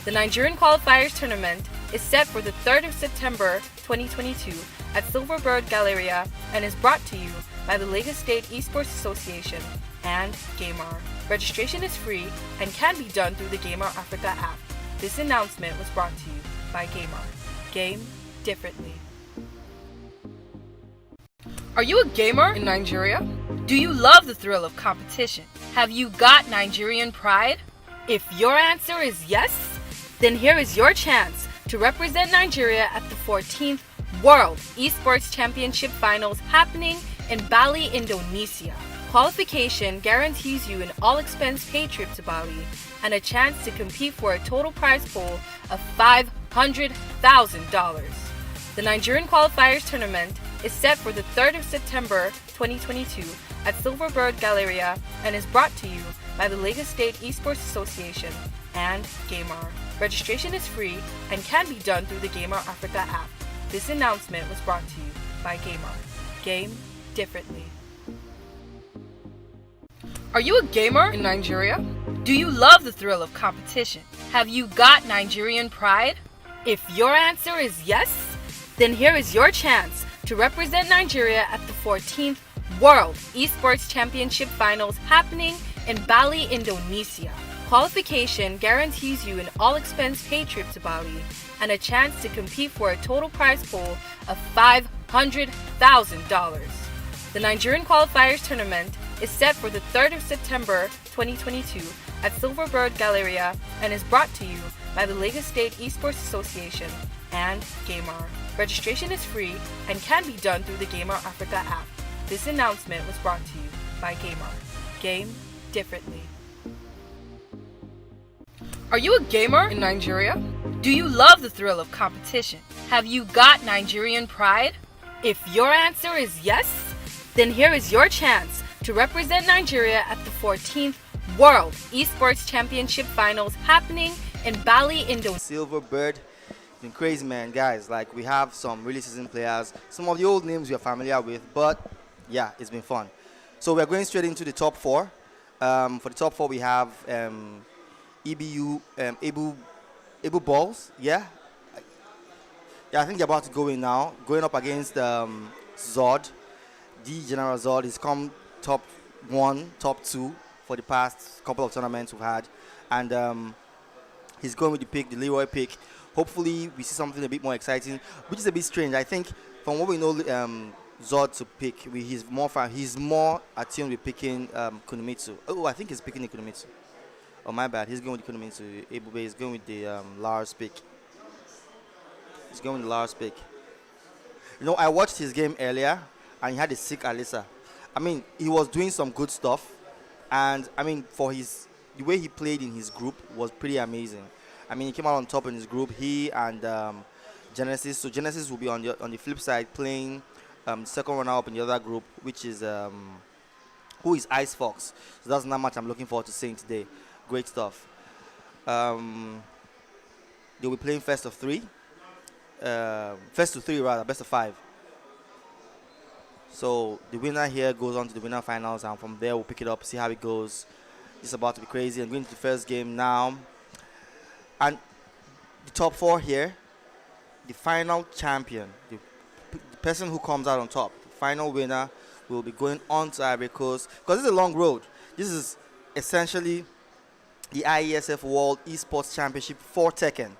The Nigerian Qualifiers tournament is set for the 3rd of September 2022 at Silverbird Galleria and is brought to you by the Lagos State ESPORTS Association and gamr. Registration is free and can be done through the gamr.africa app. This announcement was brought to you by gamr. Game differently. Are you a gamer in Nigeria? Do you love the thrill of competition? Have you got Nigerian pride? If your answer is yes, then here is your chance to represent Nigeria at the 14th World Esports Championship Finals happening in Bali, Indonesia. Qualification guarantees you an all-expense-paid trip to Bali and a chance to compete for a total prize pool of $500,000. The Nigerian Qualifiers tournament is set for the 3rd of September 2022 at Silverbird Galleria and is brought to you by the Lagos State ESPORTS Association and gamr. Registration is free and can be done through the gamr.africa app. This announcement was brought to you by gamr. Game differently. Are you a gamer in Nigeria? Do you love the thrill of competition? Have you got Nigerian pride? If your answer is yes, then here is your chance to represent Nigeria at the 14th World Esports Championship Finals happening in Bali, Indonesia. Qualification guarantees you an all-expense-paid trip to Bali and a chance to compete for a total prize pool of $500,000. The Nigerian Qualifiers tournament is set for the 3rd of September 2022 at Silverbird Galleria and is brought to you by the Lagos State ESPORTS Association and gamr. Registration is free and can be done through the gamr.africa app. This announcement was brought to you by gamr. Game differently. Are you a gamer in Nigeria? Do you love the thrill of competition? Have you got Nigerian pride? If your answer is yes, then here is your chance to represent Nigeria at the 14th World Esports Championship Finals happening in Bali, Indonesia. Silverbird, been crazy, man, guys. Like, we have some really seasoned players, some of the old names you're familiar with, but yeah, it's been fun. So we're going straight into the top four. For the top four, we have Ebu Balls, yeah, I think they're about to go in now, going up against Zod. The General Zod has come top one, top two for the past couple of tournaments we've had, and he's going with the Leroy pick. Hopefully we see something a bit more exciting, which is a bit strange. I think from what we know, Zod to pick, he's more attuned with picking Kunomitsu. Oh, I think he's picking Kunomitsu. Oh, my bad. He's going with Kunomitsu. Ebube is going with the Lars pick. He's going with the Lars pick. You know, I watched his game earlier, and he had a sick Alisa. I mean, he was doing some good stuff, and I mean, the way he played in his group was pretty amazing. I mean, he came out on top in his group. He and Genesis. So Genesis will be on the flip side playing second runner up in the other group, which is who is Ice Fox. So that's not much I'm looking forward to seeing today. Great stuff. They'll be playing first to three rather, best of five. So the winner here goes on to the winner finals, and from there we'll pick it up, see how it goes. It's about to be crazy. I'm going to the first game now. And the top four here, the final champion, the person who comes out on top, the final winner, will be going on to Ivory Coast, because this is a long road. This is essentially the IESF World Esports Championship for TEKKEN.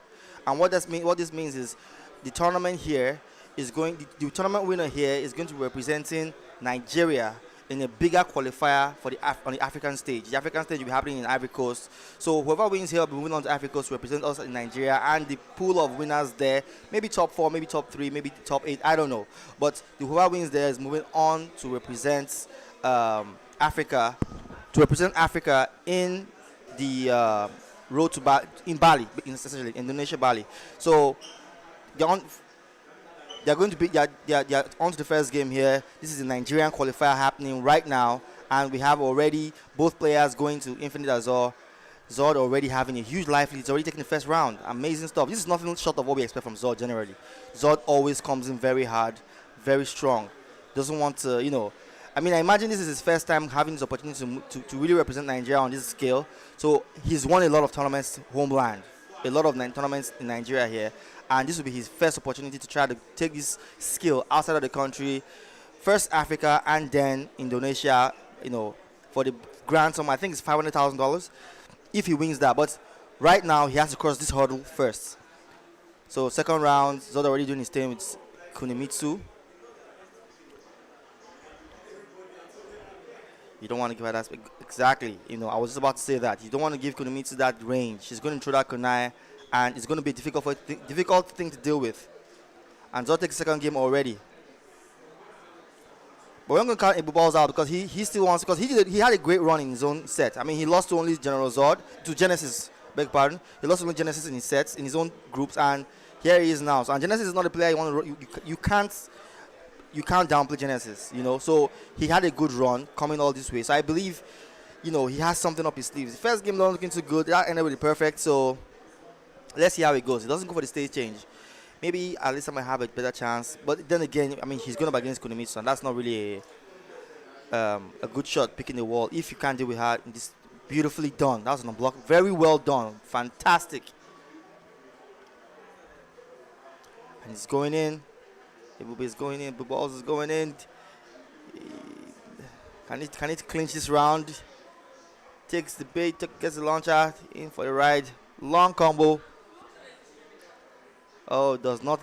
And what this means is the tournament here is the tournament winner here is going to be representing Nigeria in a bigger qualifier for on the African stage. The African stage will be happening in Ivory Coast. So whoever wins here will be moving on to Ivory Coast to represent us in Nigeria, and the pool of winners there, maybe top four, maybe top three, maybe top eight, I don't know. But whoever wins there is moving on to represent Africa, in the road to in Bali, essentially Indonesia, Bali. So they're on to the first game here. This is the Nigerian qualifier happening right now, and we have already both players going to Infinite Azor. Zod already having a huge life lead. He's already taking the first round. Amazing stuff. This is nothing short of what we expect from Zod generally. Zod always comes in very hard, very strong. Doesn't want to, I mean, I imagine this is his first time having this opportunity to really represent Nigeria on this scale. So he's won a lot of tournaments homeland. a lot of tournaments in Nigeria here, and this will be his first opportunity to try to take this skill outside of the country, first Africa and then Indonesia, for the grand sum. I think it's $500,000 if he wins that. But right now, he has to cross this hurdle first. So second round, Zod already doing his thing with Kunimitsu. You don't want to give her that exactly. I was just about to say that. You don't want to give Kunimitsu that range. She's going to throw that kunai, and it's going to be difficult thing to deal with. And Zod takes second game already. But we're going to count Ebu Balls out because he still wants, because he had a great run in his own set. I mean, he lost to only General Zod, to Genesis, beg pardon. He lost to only Genesis in his sets, in his own groups, and here he is now. So, and Genesis is not a player you can't downplay Genesis, So he had a good run coming all this way. So I believe, he has something up his sleeves. The first game not looking too good. That ended with the perfect. So let's see how it goes. He doesn't go for the stage change. Maybe at least I might have a better chance. But then again, I mean, he's going up against Kunimitsu, and that's not really a good shot picking the wall. If you can't deal with her, this beautifully done. That was an unblock. Very well done. Fantastic. And he's going in. Ebube is going in. Ebube also is going in. Can he clinch this round? Takes the bait, gets the launcher in for the ride. Long combo. Oh, does not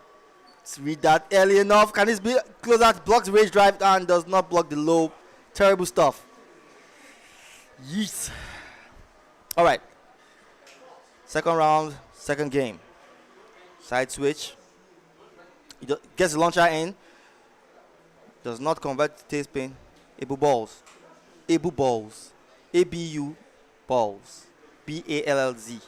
read that early enough. Can this be close out? Blocks rage drive and does not block the low. Terrible stuff. Yeet. All right. Second round, second game. Side switch. He gets the launcher in. Does not convert to tailspin. Ebu balls. Ebu balls. ABU balls. BALLZ.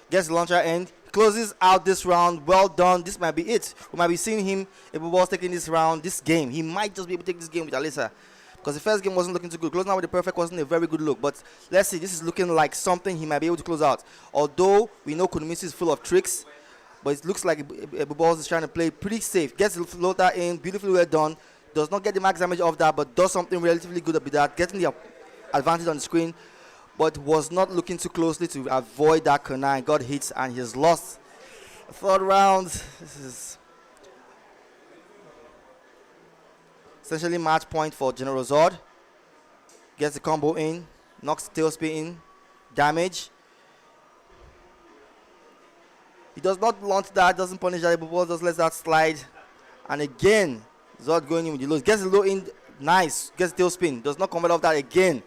Gets the launcher in. Closes out this round. Well done. This might be it. We might be seeing him, Ebu balls, taking this round, this game. He might just be able to take this game with Alyssa. Because the first game wasn't looking too good. Closing out with the perfect wasn't a very good look. But let's see. This is looking like something he might be able to close out. Although we know Kunimitsu is full of tricks. But it looks like Ebu balls is trying to play pretty safe. Gets the floater in. Beautifully well done. Does not get the max damage off that. But does something relatively good with that. Getting the advantage on the screen. But was not looking too closely to avoid that kunai. Got hit and he's lost. Third round. This is essentially match point for General Zod. Gets the combo in. Knocks the tailspin in. Damage. He does not launch that. Doesn't punish that. Just lets that slide. And again, Zod going in with the lows. Gets the low in. Nice. Gets the tailspin. Does not convert off that again.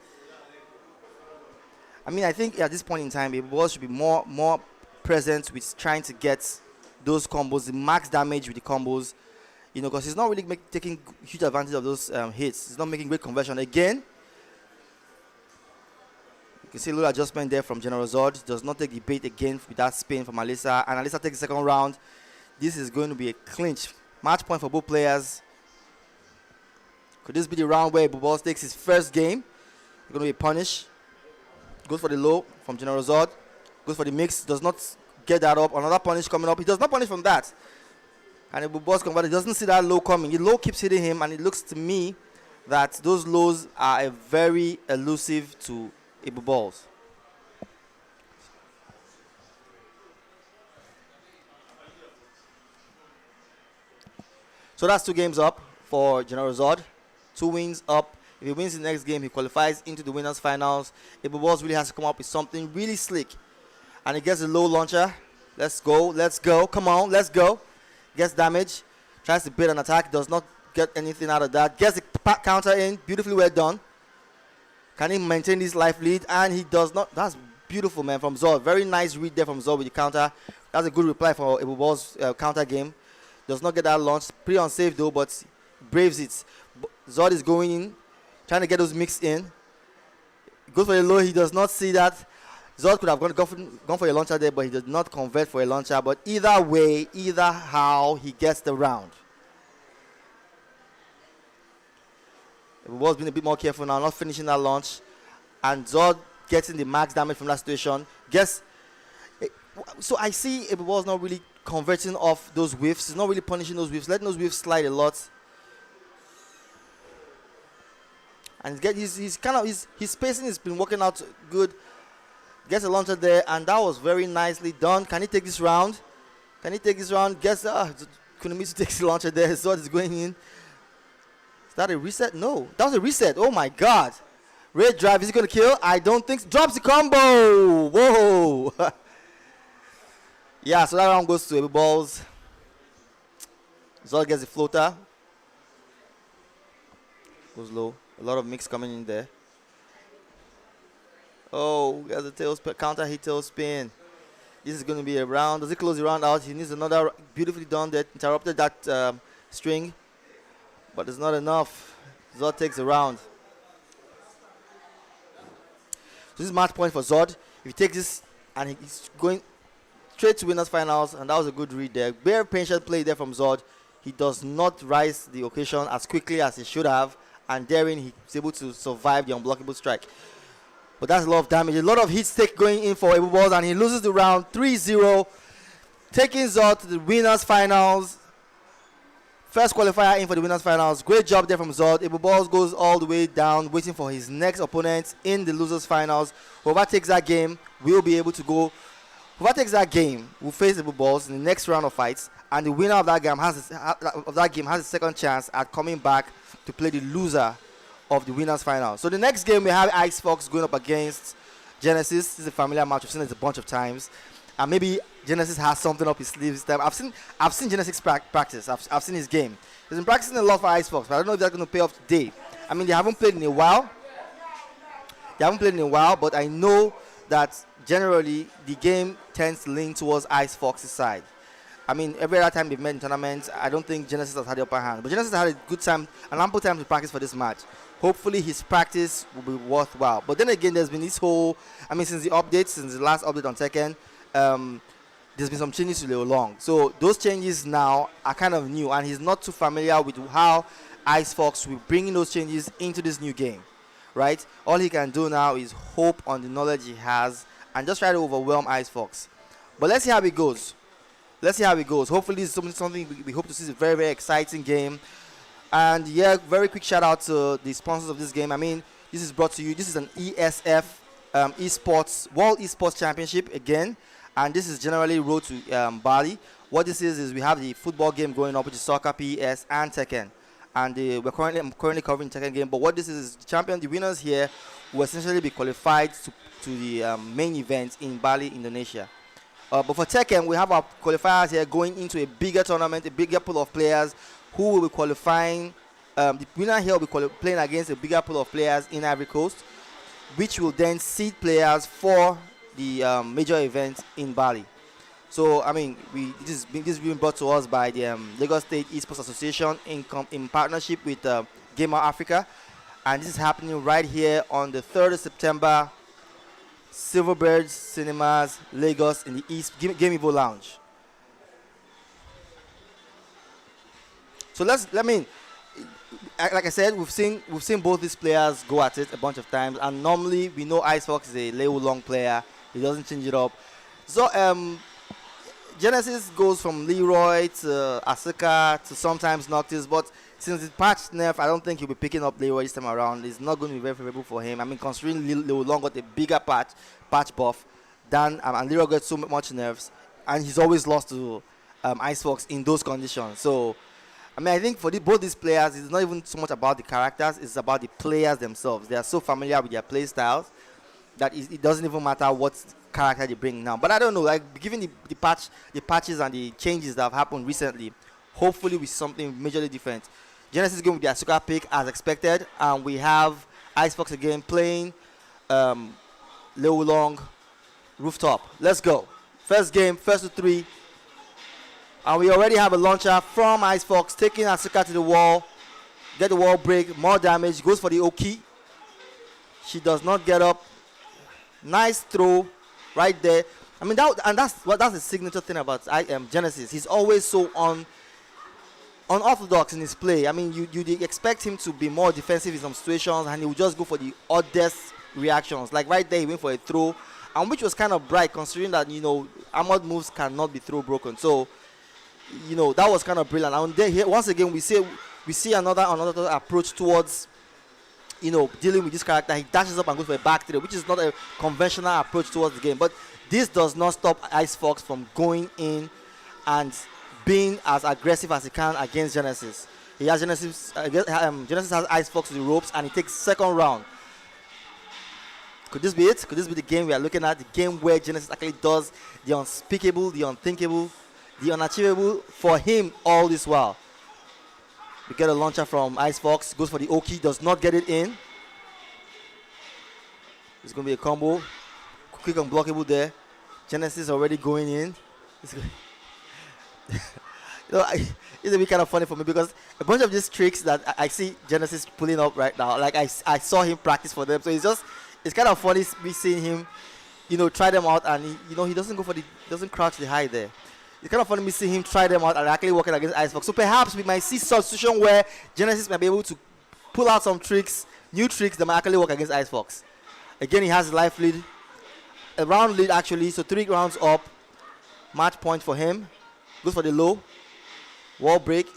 I mean, I think at this point in time, Ebubos should be more present with trying to get those combos, the max damage with the combos, because he's not really taking huge advantage of those hits. He's not making great conversion. Again, you can see a little adjustment there from General Zod. Does not take the bait again with that spin from Alyssa. And Alyssa takes the second round. This is going to be a clinch. Match point for both players. Could this be the round where Ebubos takes his first game? It's going to be a punish. Goes for the low from General Zod. Goes for the mix. Does not get that up. Another punish coming up. He does not punish from that. And Ebu Balls converted. Doesn't see that low coming. The low keeps hitting him. And it looks to me that those lows are very elusive to Ebu Balls. So that's 2 games up for General Zod. 2 wins up. If he wins the next game, he qualifies into the winners' finals. Ebu Balls really has to come up with something really slick. And he gets a low launcher. Let's go. Let's go. Come on. Let's go. Gets damage. Tries to bait an attack. Does not get anything out of that. Gets the counter in. Beautifully well done. Can he maintain this life lead? And he does not. That's beautiful, man, from Zod. Very nice read there from Zod with the counter. That's a good reply for Ebu Balls' counter game. Does not get that launch. Pretty unsafe, though, but braves it. Zod is going in. Trying to get those mixed in. Goes for a low. He does not see that. Zod could have gone for a launcher there, but he did not convert for a launcher. But either way, either how, he gets the round. Ebubo's been a bit more careful now, not finishing that launch. And Zod getting the max damage from that situation. So I see Ebubo's not really converting off those whiffs. He's not really punishing those whiffs. Letting those whiffs slide a lot. And he's kind of his spacing has been working out good. Gets a launcher there, and that was very nicely done. Can he take this round? Can he take this round? Guess Kunimisu takes the launcher there. His sword is going in. Is that a reset? No, that was a reset. Oh my God! Red drive, is he gonna kill? I don't think so. Drops the combo. Whoa! Yeah, so that round goes to Ebu Balls. Zod gets the floater. Goes low. A lot of mix coming in there. Oh, there's a tail spin, counter hit tail spin. This is going to be a round. Does he close the round out? He needs another beautifully done that interrupted that string, but it's not enough. Zod takes the round. So this is match point for Zod. If he takes this and he's going straight to winners finals, and that was a good read there. Very patient play there from Zod. He does not rise the occasion as quickly as he should have, and therein he's able to survive the unblockable strike. But that's a lot of damage. A lot of hits take going in for Ebu Balls, and he loses the round 3-0, taking Zod to the winners finals. First qualifier in for the winners finals. Great job there from Zod. Ebu Balls goes all the way down, waiting for his next opponent in the losers finals. Whoever takes that game will be able to go. Whoever takes that game will face Ebu Balls in the next round of fights, and the winner of that game has a second chance at coming back to play the loser of the winners final. So the next game we have Ice Fox going up against Genesis. This is a familiar match. We've seen it a bunch of times, and maybe Genesis has something up his sleeve this time. I've seen Genesis practice. I've seen his game. He's been practicing a lot for Ice Fox, but I don't know if that's going to pay off today. I mean, they haven't played in a while. But I know that generally the game tends to lean towards Ice Fox's side. I mean, every other time they've met in tournaments, I don't think Genesis has had the upper hand. But Genesis had a good time, an ample time to practice for this match. Hopefully his practice will be worthwhile. But then again, there's been this whole, since the last update on Tekken, there's been some changes to Leo Long. So those changes now are kind of new, and he's not too familiar with how Ice Fox will bring in those changes into this new game, right? All he can do now is hope on the knowledge he has and just try to overwhelm Ice Fox. But let's see how it goes. Hopefully this is something we hope to see. It's a very, very exciting game. And yeah, very quick shout out to the sponsors of this game. I mean, this is brought to you. This is an ESF ESPORTS World ESPORTS Championship again, and this is generally road to Bali. What this is we have the football game going up, which is soccer, PES, and Tekken. And I'm currently covering Tekken game. But what this is the winners here will essentially be qualified to the main event in Bali, Indonesia. But for Tekken, we have our qualifiers here going into a bigger tournament, a bigger pool of players who will be qualifying. The winner here will be playing against a bigger pool of players in Ivory Coast, which will then seed players for the major event in Bali. So, I mean, this is being brought to us by the Lagos State Esports Association in partnership with gamr.africa. And this is happening right here on the 3rd of September, Silverbirds Cinemas, Lagos, in the East Game Evo Lounge. So like I said, we've seen both these players go at it a bunch of times, and normally we know Ice Fox is a Leo Long player. He doesn't change it up. So Genesis goes from Leroy to Asuka to sometimes Noctis, but since it's patched nerf, I don't think he'll be picking up Leroy this time around. It's not going to be very favorable for him. I mean, considering Leo Long got a bigger patch buff than and Leroy got so much nerfs, and he's always lost to Ice Fox in those conditions. So, I mean, I think for both these players, it's not even so much about the characters, it's about the players themselves. They are so familiar with their play styles that it doesn't even matter what character they bring now. But I don't know, like, given the patches and the changes that have happened recently, hopefully with something majorly different. Genesis is going with the Asuka pick as expected, and we have Ice Fox again playing Leo Long Rooftop. Let's go. First game, first to 3. And we already have a launcher from Ice Fox, taking Asuka to the wall. Get the wall break, more damage, goes for the Oki. She does not get up. Nice throw right there. I mean, that's the signature thing about Genesis. He's always so unorthodox in his play. I mean, you expect him to be more defensive in some situations, and he will just go for the oddest reactions. Like right there, he went for a throw, and which was kind of bright considering that, you know, armored moves cannot be throw broken. So, you know, that was kind of brilliant. And here, once again, we see another approach towards dealing with this character, he dashes up and goes for a back three, which is not a conventional approach towards the game. But this does not stop Ice Fox from going in and being as aggressive as he can against Genesis. He has Genesis. Genesis has Ice Fox to the ropes, and he takes second round. Could this be it? Could this be the game we are looking at? The game where Genesis actually does the unspeakable, the unthinkable, the unachievable for him all this while. We get a launcher from Ice Fox. Goes for the Oki. Does not get it in. It's going to be a combo. Quick unblockable there. Genesis already going in. It's a bit kind of funny for me because a bunch of these tricks that I see Genesis pulling up right now, like I saw him practice for them. So it's kind of funny me seeing him, try them out, and he doesn't crouch the high there. It's kind of funny me seeing him try them out and actually working against Ice Fox. So perhaps we might see some situation where Genesis might be able to pull out some tricks, new tricks that might actually work against Ice Fox. Again, he has a life lead, a round lead actually, so 3 rounds up. Match point for him. Goes for the low. Wall break.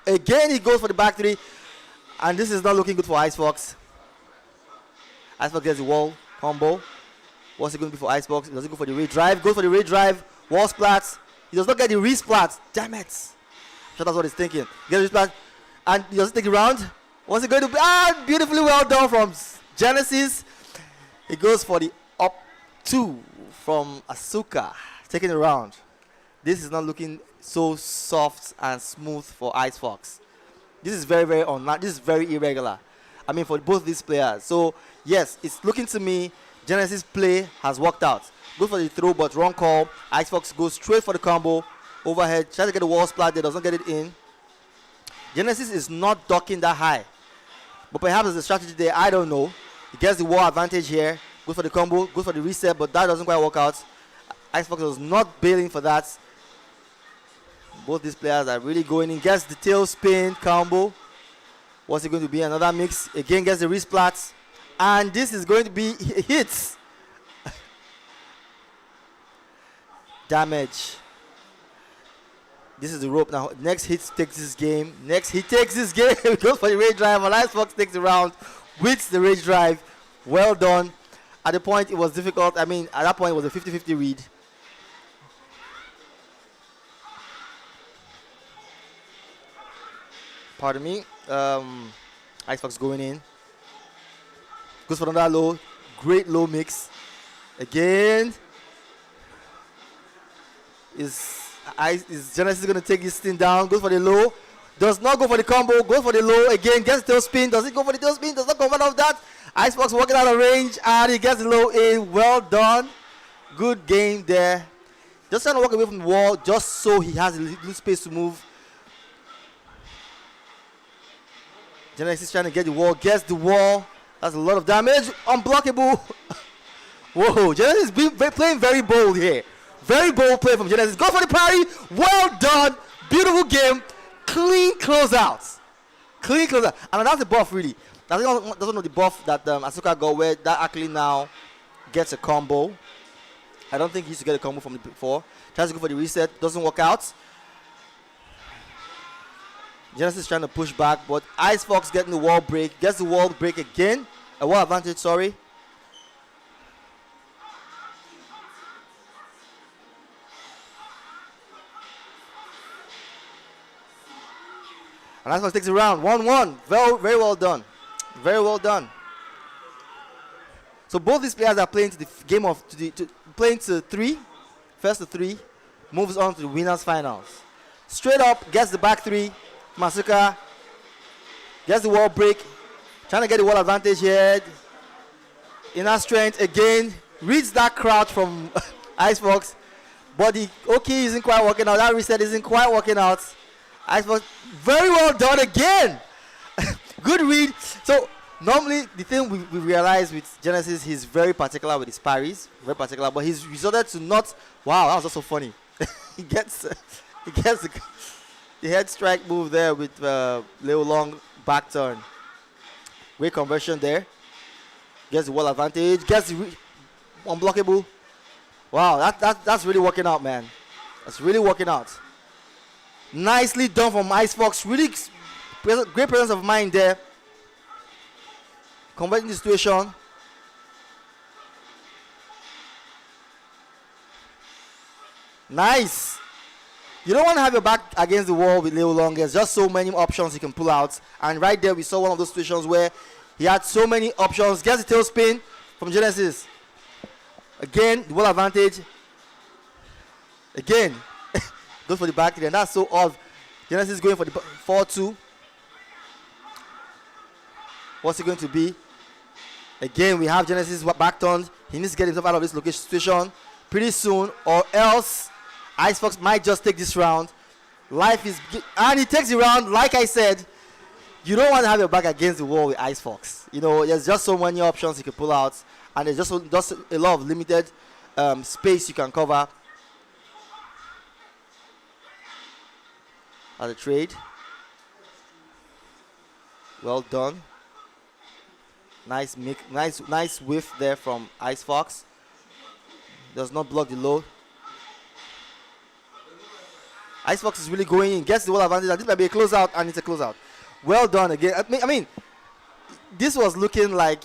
Again, he goes for the back three. And this is not looking good for Ice Fox. Ice Fox gets the wall combo. What's he going to be for Ice Fox? He doesn't go for the raid drive. Goes for the raid drive. Wall splats. He does not get the re-splat. Damn it. So that's what he's thinking. Gets the re-splat. And he doesn't take the round. What's he going to be? Beautifully well done from Genesis. He goes for the up 2 from Asuka. Taking the round. This is not looking so soft and smooth for Ice Fox. This is very, very this is very irregular. I mean, for both these players. So, yes, it's looking to me, Genesis' play has worked out. Goes for the throw, but wrong call. Ice Fox goes straight for the combo. Overhead, tries to get the wall splat there, doesn't get it in. Genesis is not docking that high. But perhaps there's a strategy there, I don't know. He gets the wall advantage here. Goes for the combo, goes for the reset, but that doesn't quite work out. Ice Fox was not bailing for that. Both these players are really going in. Gets the tail spin combo. What's it going to be? Another mix. Again, gets the resplats. And this is going to be hits. Damage. This is the rope now. Next hit takes this game. Next hit takes this game. Goes for the rage drive. And Ice Fox takes the round. Wins the rage drive. Well done. At the point, it was difficult. I mean, at that point, it was a 50-50 read. Pardon me. Ice Fox going in. Goes for another low. Great low mix. Again. Is Genesis going to take this thing down? Goes for the low. Does not go for the combo. Goes for the low. Again, gets the tail spin. Does it go for the tail spin? Does not come out of that. Ice Fox working out of range. And he gets the low in. Well done. Good game there. Just trying to walk away from the wall just so he has a little space to move. Genesis trying to get the wall, gets the wall. That's a lot of damage. Unblockable. Whoa, Genesis playing very bold here. Very bold play from Genesis. Go for the parry. Well done. Beautiful game. Clean closeout. Clean closeout. And that's the buff, really. That's not the buff that Asuka got, where that actually now gets a combo. I don't think he used to get a combo from before. Tries to go for the reset. Doesn't work out. Genesis trying to push back, but Ice Fox getting the wall break. Gets the wall break again. A wall advantage, sorry. And Ice Fox takes it round. 1-1. Very well done. Very well done. So both these players are playing to the game of playing to 3. First to 3. Moves on to the winners finals. Straight up, gets the back 3. Masuka gets the wall break, trying to get the wall advantage here. Inner strength again, reads that crouch from Ice Fox, but the OK isn't quite working out. That reset isn't quite working out. Ice Fox, very well done again. Good read. So normally the thing we realize with Genesis, he's very particular with his parries, very particular, but he's resorted to not. Wow, that was also funny. he gets the head strike move there with Leo Long back turn. Great conversion there. Gets the wall advantage. Gets the unblockable. Wow, that's really working out, man. That's really working out. Nicely done from Ice Fox. Really great presence of mind there. converting the situation. Nice. You don't want to have your back against the wall with Leo Long. There's just so many options you can pull out. And right there, we saw one of those situations where he had so many options. Gets the tailspin from Genesis. Again, the ball advantage. Again, goes for the back. And that's so odd. Genesis going for the 4-2. What's it going to be? Again, we have Genesis back turned. He needs to get himself out of this location situation pretty soon, or else IceFox might just take this round. And he takes the round. Like I said, you don't want to have your back against the wall with IceFox. You know, there's just so many options you can pull out, and there's just a lot of limited space you can cover. As a trade. Well done. Nice whiff there from IceFox. Does not block the load. IceFox is really going in, gets the wall advantage, and this might be a closeout, and it's a closeout. Well done again. I mean, this was looking like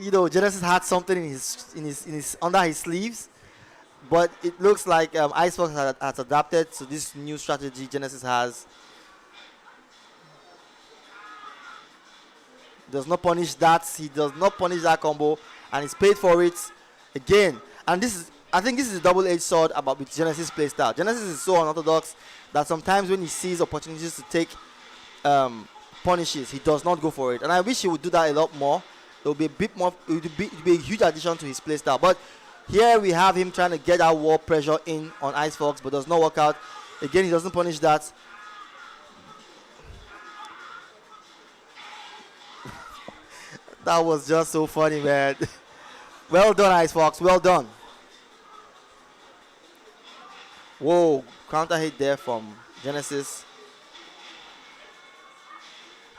Genesis had something in his under his sleeves, but it looks like IceFox has adapted to this new strategy Genesis has. Does not punish that. He does not punish that combo, and he's paid for it again. And I think this is a double-edged sword with Genesis playstyle. Genesis is so unorthodox that sometimes when he sees opportunities to take punishes, he does not go for it. And I wish he would do that a lot more. It would be a bit more. It would be a huge addition to his playstyle. But here we have him trying to get that wall pressure in on IceFox, but does not work out. Again, he doesn't punish that. That was just so funny, man. Well done, IceFox. Well done. Whoa, counter hit there from Genesis.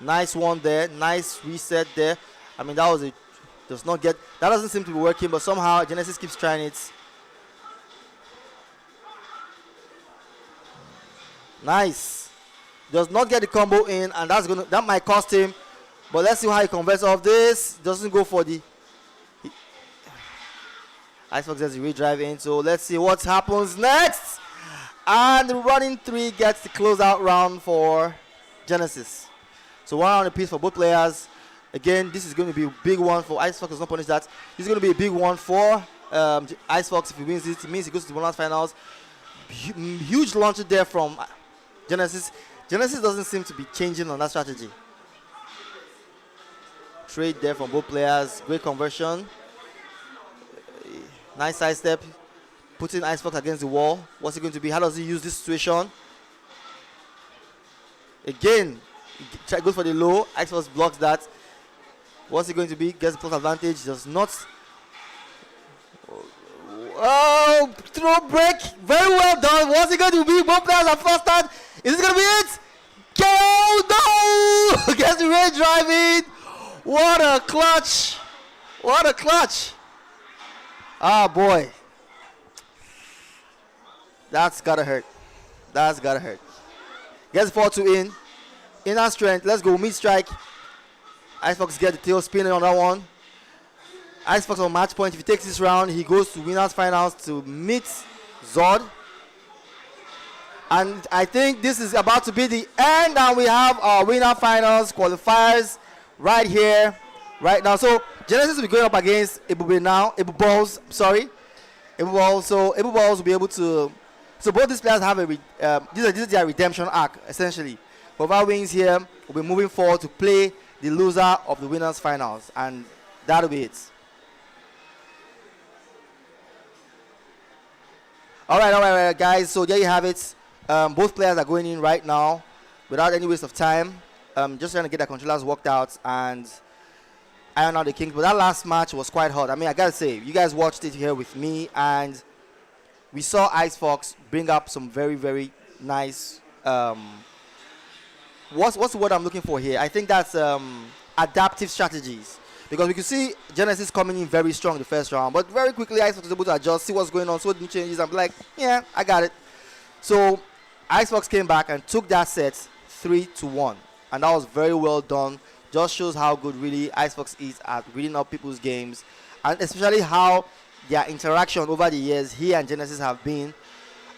Nice one there. Nice reset there. I mean, that was a that doesn't seem to be working, but somehow Genesis keeps trying it. Nice. Does not get the combo in, and that might cost him. But let's see how he converts off this. Doesn't go for the IceFox gets the redrive in. So let's see what happens next. And the running 3 gets the closeout round for Genesis. So 1 round apiece for both players. Again, this is going to be a big one for IceFox. Does not punish that. This is going to be a big one for IceFox. If he wins it means he goes to the bonus finals. Huge launcher there from Genesis. Genesis doesn't seem to be changing on that strategy. Trade there from both players. Great conversion. Nice side step. Putting IceFox against the wall. What's it going to be? How does he use this situation? Again, goes for the low. IceFox blocks that. What's it going to be? Gets the plus advantage. Does not. Oh, throw break. Very well done. What's it going to be? Both players are flustered. Is it going to be it? Oh, no! Gets the red drive in. What a clutch. What a clutch. Ah, boy. That's gotta hurt. That's gotta hurt. Gets 4-2 in. Inner strength. Let's go. Mid strike. IceFox get the tail spinning on that one. IceFox on match point. If he takes this round, he goes to winners finals to meet Zod. And I think this is about to be the end. And we have our winner finals qualifiers right here, right now. So Genesis will be going up against Ebube now. Ebu Balls, sorry. Ebu Balls. So Ebu Balls will be able to. So both these players have this is their redemption arc, essentially. Whoever wins here will be moving forward to play the loser of the winners finals, and that'll be it. All right, guys. So there you have it. Both players are going in right now without any waste of time. Just trying to get their controllers worked out and iron out the kinks. But that last match was quite hot. I mean, I gotta say, you guys watched it here with me, and we saw IceFox bring up some very, very nice. What's the word I'm looking for here? I think that's adaptive strategies, because we could see Genesis coming in very strong in the first round, but very quickly IceFox was able to adjust, see what's going on, so new changes. I'm like, yeah, I got it. So IceFox came back and took that set 3-1. And that was very well done just shows how good really Icebox is at reading up people's games, and especially how their interaction over the years he and Genesis have been.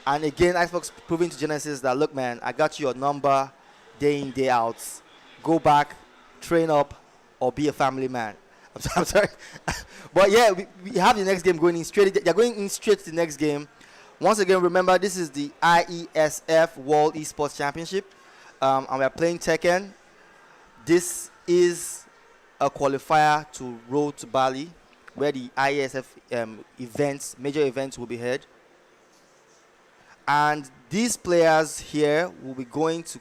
And again, Icebox proving to Genesis that, look, man, I got you your number day in, day out. Go back, train up, or be a family man. I'm sorry. But yeah, we have the next game going in straight. They're going in straight to the next game. Once again, remember, this is the IESF World Esports Championship. And we're playing Tekken. This is a qualifier to road to Bali, where the IESF major events will be held. And these players here will be going to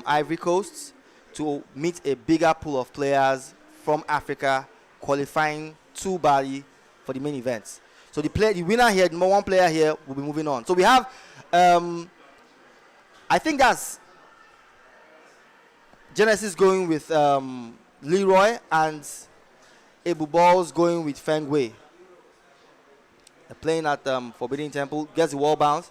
Ivory Coast to meet a bigger pool of players from Africa qualifying to Bali for the main events. So the winner here, the number one player here, will be moving on. So we have, I think that's Genesis going with Leroy and Abu Balls going with Feng Wei. They're playing at Forbidden Temple, gets the wall bounce.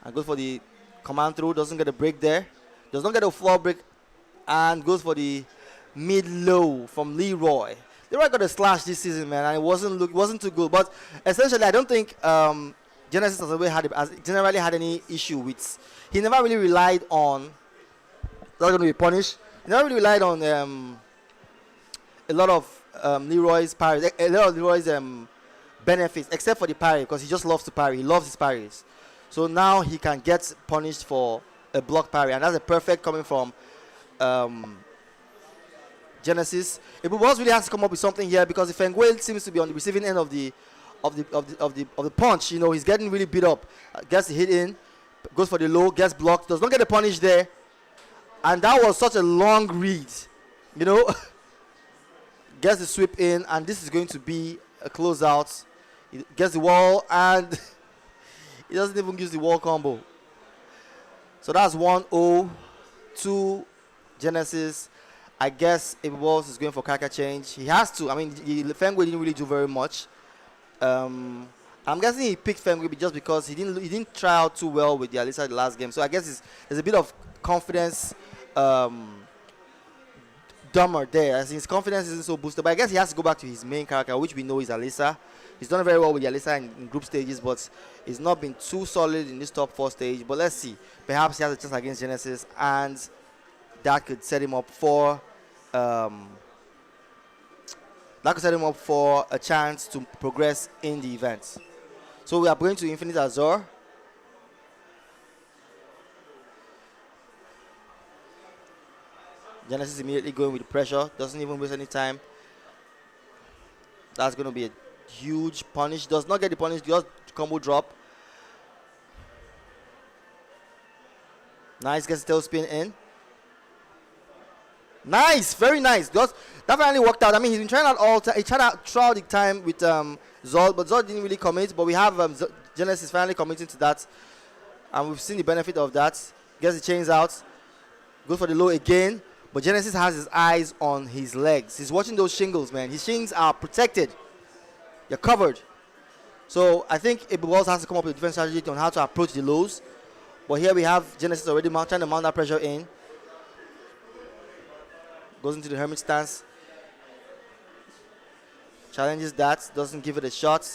And goes for the command through, doesn't get a break there. Does not get a floor break and goes for the mid-low from Leroy. Leroy got a slash this season, man, and it wasn't too good. But essentially, I don't think Genesis has generally had any issue with. He never really relied on. Not going to be punished. He never really relied on a lot of Leroy's parries, a lot of Leroy's benefits, except for the parry, because he just loves to parry. He loves his parries. So now he can get punished for a block parry, and that's a perfect coming from Genesis. Ibu Boss really has to come up with something here, because the Feng Wei seems to be on the receiving end of the punch. You know, he's getting really beat up. Gets the hit in, goes for the low, gets blocked, does not get the punish there, and that was such a long read. You know, gets the sweep in, and this is going to be a closeout. He gets the wall and. He doesn't even use the wall combo. So that's 1-0 to Genesis. I guess if Walls is going for character change, he has to. I mean, Feng Wei didn't really do very much. I'm guessing he picked Feng Wei just because he didn't try out too well with the Alisa the last game. So I guess there's a bit of confidence dumber there. As his confidence isn't so boosted. But I guess he has to go back to his main character, which we know is Alisa. He's done very well with Alisa in group stages, but he's not been too solid in this top 4 stage. But let's see. Perhaps he has a chance against Genesis, and that could set him up for a chance to progress in the event. So we are going to Infinite Azure. Genesis immediately going with the pressure. Doesn't even waste any time. That's going to be a huge punish. Does not get the punish. Just combo drop. Nice. Gets the tailspin in. Nice. Very nice. That finally worked out. I mean, he's been trying out he tried out throughout the time with Zod, but Zod didn't really commit. But we have Genesis finally committing to that. And we've seen the benefit of that. Gets the chains out. Goes for the low again. But Genesis has his eyes on his legs. He's watching those shingles, man. His shingles are protected. They're covered. So I think Ibu Walls has to come up with a different strategy on how to approach the lows. But here we have Genesis already trying to mount that pressure in. Goes into the hermit stance. Challenges that. Doesn't give it a shot.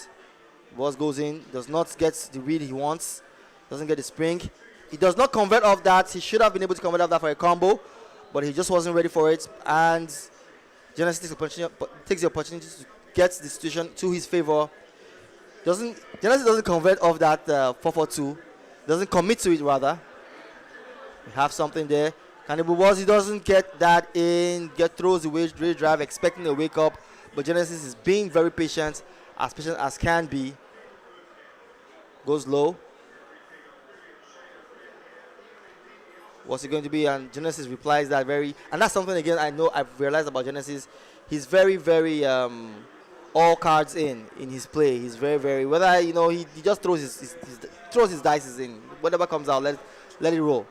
Walls goes in. Does not get the read he wants. Doesn't get the spring. He does not convert off that. He should have been able to convert off that for a combo, but he just wasn't ready for it. And Genesis takes the opportunity to get the situation to his favor. Genesis doesn't convert off that 4-4-2. Doesn't commit to it, rather. We have something there. He doesn't get that in. Throws the wage drive, expecting a wake up. But Genesis is being very patient as can be. Goes low. What's it going to be? And Genesis replies that and that's something again I've realized about Genesis. He's very, very all cards in his play. He's very, very, whether he just throws his dice in. Whatever comes out, let it roll.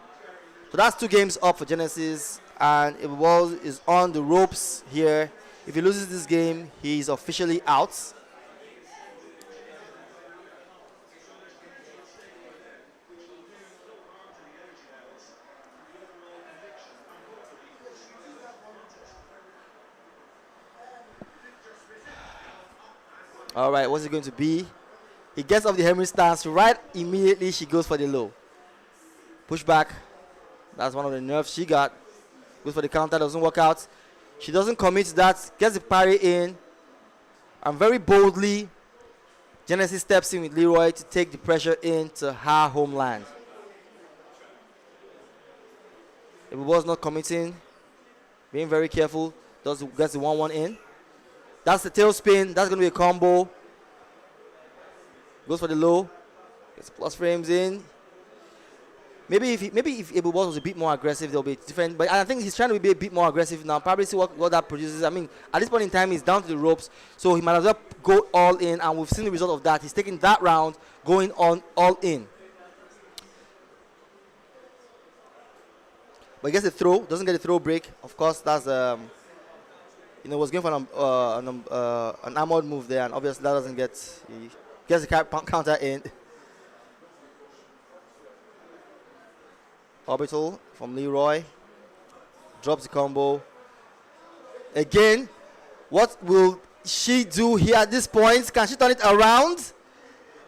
So that's 2 games up for Genesis, and if Walls is on the ropes here. If he loses this game, he's officially out. All right, what's it going to be? He gets off the Henry stance. Right immediately, she goes for the low. Push back. That's one of the nerves she got. Goes for the counter, doesn't work out. She doesn't commit to that. Gets the parry in. And very boldly, Genesis steps in with Leroy to take the pressure into her homeland. If it was not committing, being very careful, gets the 1-1 in. That's the tailspin. That's going to be a combo. Goes for the low. Gets plus frames in. Maybe if Abel Balls was a bit more aggressive, they'll be different. But I think he's trying to be a bit more aggressive now. Probably see what that produces. I mean, at this point in time, he's down to the ropes, so he might as well go all in. And we've seen the result of that. He's taking that round, going on all in. But he gets a throw. Doesn't get a throw break. Of course, that's was going for an armored move there, and obviously that doesn't get. He gets the counter in. Orbital from Leroy. Drops the combo. Again, what will she do here at this point? Can she turn it around?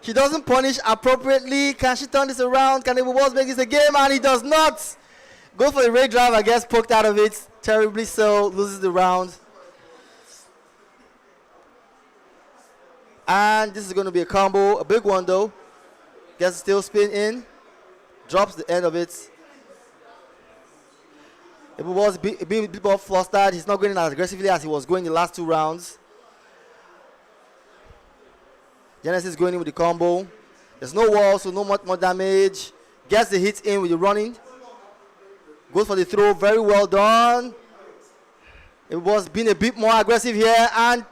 She doesn't punish appropriately. Can she turn this around? Can Abel Balls make this a game? And he does not. Go for the raid drive, I guess, poked out of it. Terribly so. Loses the round. And this is going to be a combo. A big one, though. Gets the steel spin in. Drops the end of it. Abel Balls being a bit more flustered. He's not going in as aggressively as he was going the last 2 rounds. Genesis going in with the combo. There's no wall, so no more damage. Gets the hit in with the running. Goes for the throw. Very well done. Abel Balls being a bit more aggressive here. And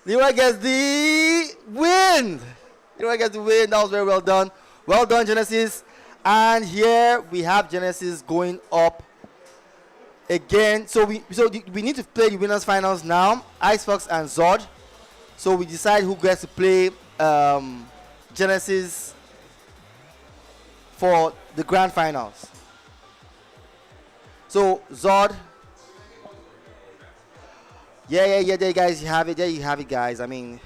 Leroy gets the win. Leroy gets the win. That was very well done. Well done, Genesis. And here we have Genesis going up again. So we need to play the winners finals now. Icefox and Zod. So we decide who gets to play Genesis for the grand finals. So Zod. Yeah, there you guys have it. There you have it, guys. I mean,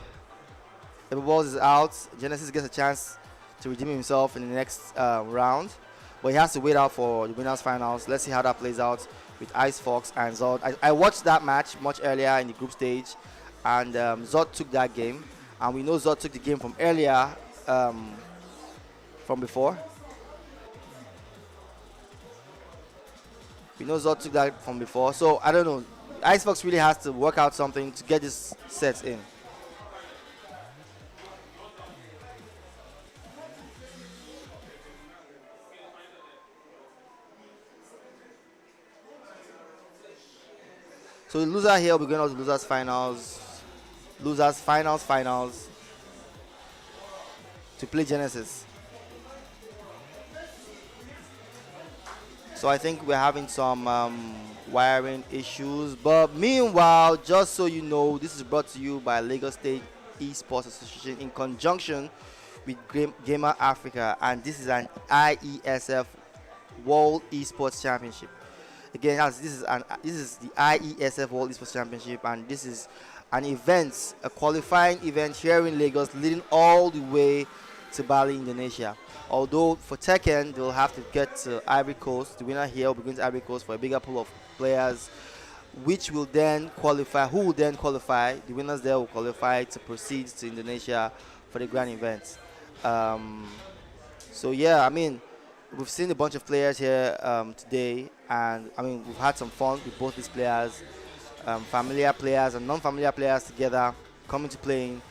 Abel Balls is out. Genesis gets a chance to redeem himself in the next round, but he has to wait out for the winners finals. Let's see how that plays out with Icefox and Zod. I watched that match much earlier in the group stage, and Zod took that game, and we know Zod took the game from earlier, from before. We know Zod took that from before, so I don't know. Icefox really has to work out something to get this set in. So the loser here will be going on to losers finals. Losers finals to play Genesis. So I think we're having some wiring issues, but meanwhile, just so you know, this is brought to you by Lagos State ESPORTS Association in conjunction with gamr.africa, and this is an IESF World Esports Championship. Again, this is the IESF World Esports Championship, and this is an event, a qualifying event here in Lagos, leading all the way to Bali, Indonesia. Although for TEKKEN, they'll have to get to Ivory Coast. The winner here will be going to Ivory Coast for a bigger pool of players, which will then qualify. Who will then qualify? The winners there will qualify to proceed to Indonesia for the grand event. So yeah, I mean, we've seen a bunch of players here today, and I mean, we've had some fun with both these players, familiar players and non-familiar players together coming to playing.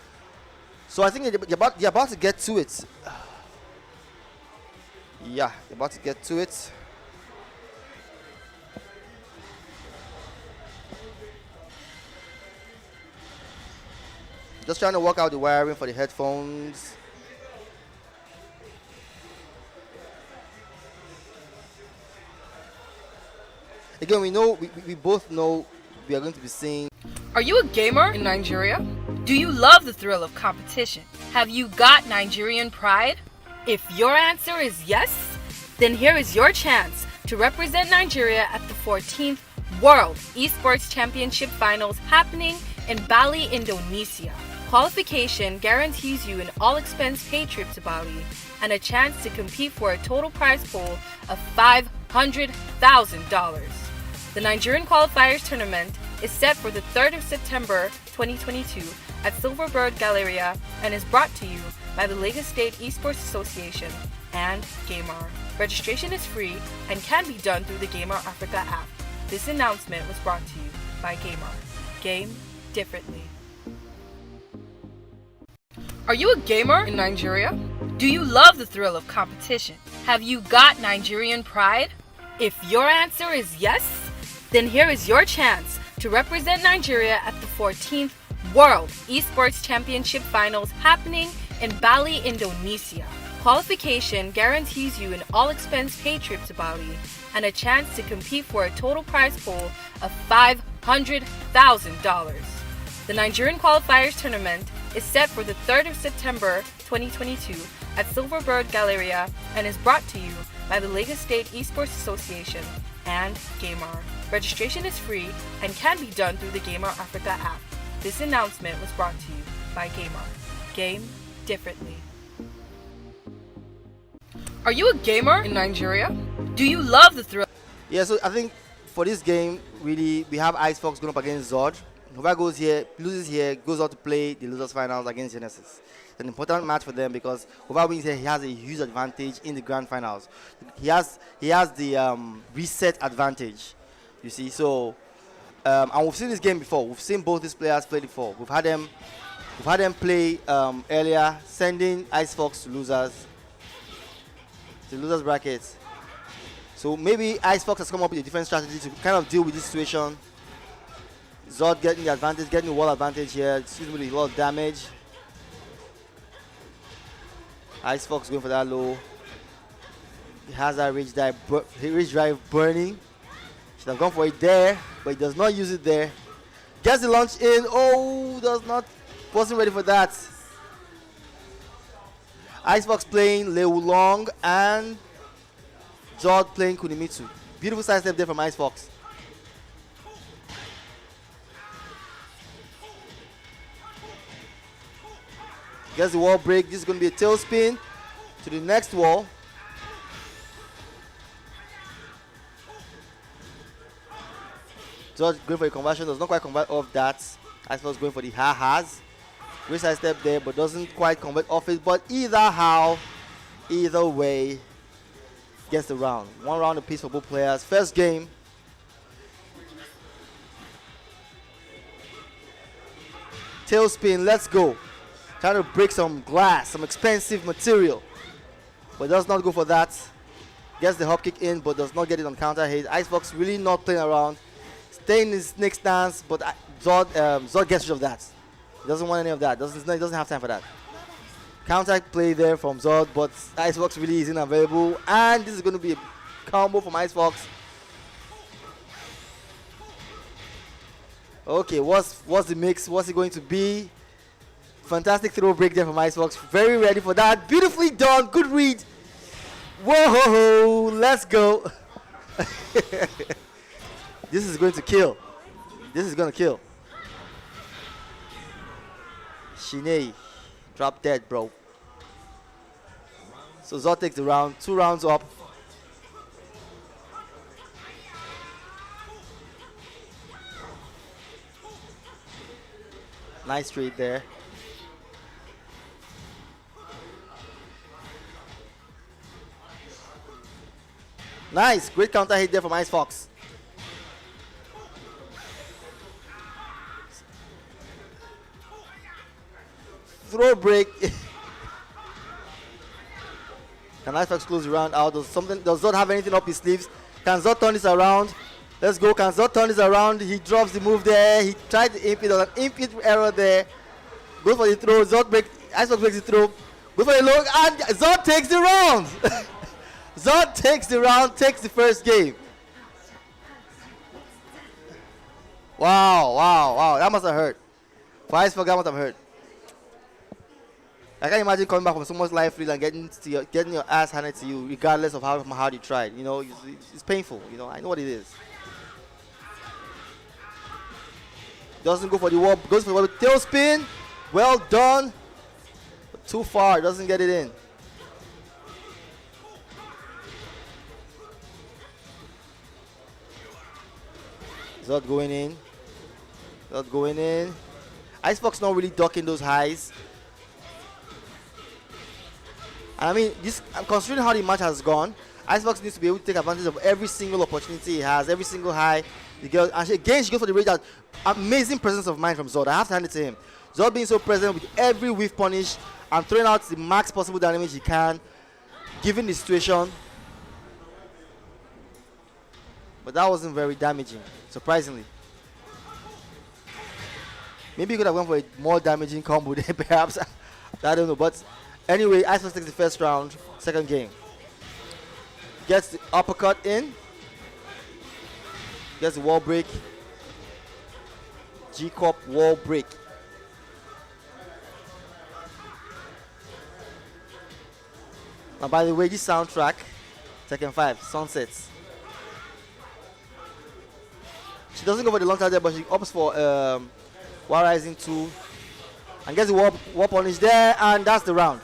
So I think you're about to get to it. Yeah, you're about to get to it. Just trying to work out the wiring for the headphones. Again, we both know we are going to be seeing. Are you a gamer in Nigeria? Do you love the thrill of competition? Have you got Nigerian pride? If your answer is yes, then here is your chance to represent Nigeria at the 14th World Esports Championship Finals happening in Bali, Indonesia. Qualification guarantees you an all-expense-paid trip to Bali and a chance to compete for a total prize pool of $500,000. The Nigerian Qualifiers tournament is set for the 3rd of September 2022 at Silverbird Galleria and is brought to you by the Lagos State ESPORTS Association and gamr. Registration is free and can be done through the gamr.africa app. This announcement was brought to you by gamr. Game differently. Are you a gamer in Nigeria? Do you love the thrill of competition? Have you got Nigerian pride? If your answer is yes, then here is your chance to represent Nigeria at the 14th World Esports Championship Finals happening in Bali, Indonesia. Qualification guarantees you an all-expense-paid trip to Bali and a chance to compete for a total prize pool of $500,000. The Nigerian Qualifiers tournament is set for the 3rd of September 2022 at Silverbird Galleria and is brought to you by the Lagos State ESPORTS Association and gamr. Registration is free and can be done through the gamr.africa app. This announcement was brought to you by gamr. Game differently. Are you a gamer in Nigeria? Do you love the thrill? Yeah, so I think for this game, really, we have IceFox going up against Zod. Whoever goes here, loses here, goes out to play the losers finals against Genesis. It's an important match for them because whoever wins here, he has a huge advantage in the grand finals. He has the reset advantage, you see. So, and we've seen this game before. We've seen both these players play before. We've had them play earlier, sending IceFox to losers brackets. So maybe IceFox has come up with a different strategy to kind of deal with this situation. Zod getting the advantage, getting the wall advantage here. It's with a lot of damage. IceFox going for that low. He has that rage drive burning. Should have gone for it there, but he does not use it there. Gets the launch in. Oh, wasn't ready for that. IceFox playing Leu Long and Zod playing Kunimitsu. Beautiful side step there from IceFox. Gets the wall break. This is going to be a tailspin to the next wall. Zod going for a conversion. Does not quite convert off that. IceFox going for the ha-has. Great side step there, but doesn't quite convert off it. But either way, gets the round. One round apiece for both players. First game. Tailspin, let's go. Trying to break some glass, some expensive material. But does not go for that. Gets the hop kick in, but does not get it on counter hit. IceFox really not playing around. Staying in his snake stance, but Zod gets rid of that. He doesn't want any of that. He doesn't have time for that. Counter play there from Zod, but IceFox really isn't available. And this is going to be a combo from IceFox. Okay, what's the mix? What's it going to be? Fantastic throw break there from IceFox. Very ready for that. Beautifully done. Good read. Whoa, let's go. This is going to kill. This is going to kill. Shine, drop dead, bro. So Zod takes the round. 2 rounds up. Nice trade there. Nice, great counter hit there from IceFox. Throw break. Can IceFox close the round out? Does Zod have anything up his sleeves? Can Zod turn this around? Let's go. Can Zod turn this around? He drops the move there. He tried the impede. There was an impede error there. Goes for the throw. IceFox breaks the throw. Goes for the low. And Zod takes the round. Zod takes the round, takes the first game. Wow. That must have hurt. For IceFox, that must have hurt. I can't imagine coming back from so much life lead and getting your ass handed to you, regardless of how hard you tried. You know, it's painful. You know, I know what it is. Doesn't go for the wall, goes for the tailspin. Well done. Too far, doesn't get it in. Zod going in. Zod going in. Icebox not really ducking those highs. And I mean, considering how the match has gone, Icebox needs to be able to take advantage of every single opportunity he has, every single high. And again, she goes for the rage out. Amazing presence of mind from Zod. I have to hand it to him. Zod being so present with every whiff punish and throwing out the max possible damage he can, given the situation. But that wasn't very damaging, surprisingly. Maybe he could have gone for a more damaging combo there, perhaps. I don't know. But anyway, Icebox takes the first round, second game. Gets the uppercut in. Gets the wall break. G-Corp wall break. Now, by the way, this soundtrack, Tekken 5, Sunsets. She doesn't go for the long time there, but she opts for Wall Rising 2. And gets the wall punish there, and that's the round.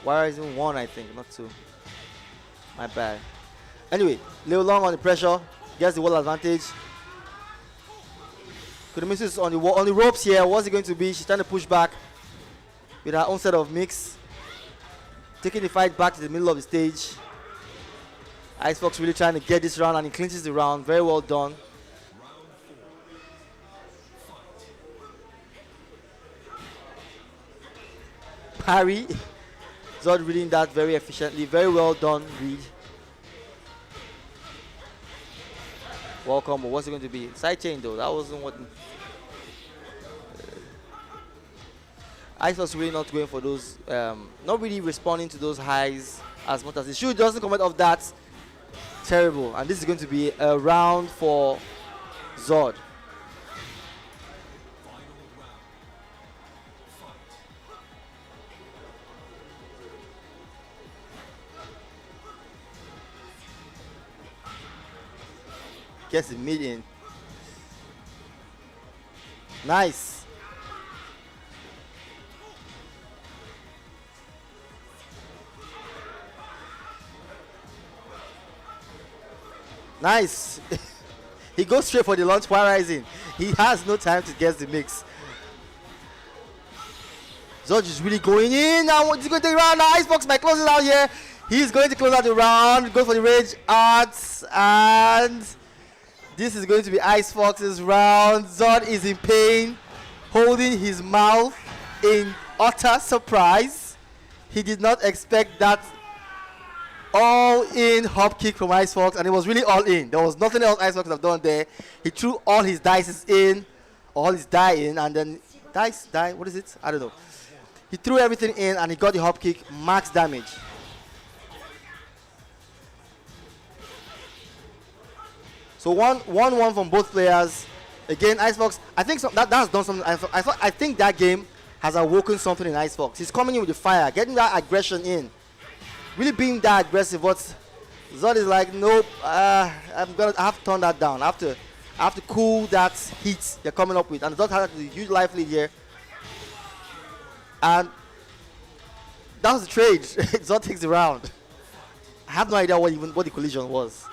Wall Rising 1, I think, not 2. My bad. Anyway, Leo Long on the pressure, gets the wall advantage. Kudomitsu is on the wall, on the ropes here. What's it going to be? She's trying to push back with her own set of mix. Taking the fight back to the middle of the stage. Icebox really trying to get this round, and he clinches the round. Very well done. Parry. Zod reading that very efficiently. Very well done, read. Welcome. What's it going to be? Side chain though. That wasn't what. Icebox really not going for those. Not really responding to those highs as much as he should. Doesn't comment off that. Terrible. And this is going to be a round for Zod. Gets the mid in. Nice. Nice. He goes straight for the launch while rising. He has no time to guess the mix. Zod is really going in. Now he's going to take the round. Now Icebox might close it out here. He's going to close out the round. Go for the rage arts, and this is going to be Icefox's round. Zod is in pain, holding his mouth in utter surprise. He did not expect that all-in hop kick from Icefox, and it was really all in. There was nothing else Icefox could have done there. He threw all his dice in, all his die in, and then die, what is it? I don't know. He threw everything in, and he got the hop kick, max damage. So 1-1 from both players. Again, Icebox, I think that has done something. I think that game has awoken something in Icebox. He's coming in with the fire, getting that aggression in. Really being that aggressive, but Zod is like, nope, I have to turn that down. I have to cool that heat they're coming up with. And Zod has a huge life lead here. And that was the trade. Zod takes the round. I have no idea what the collision was.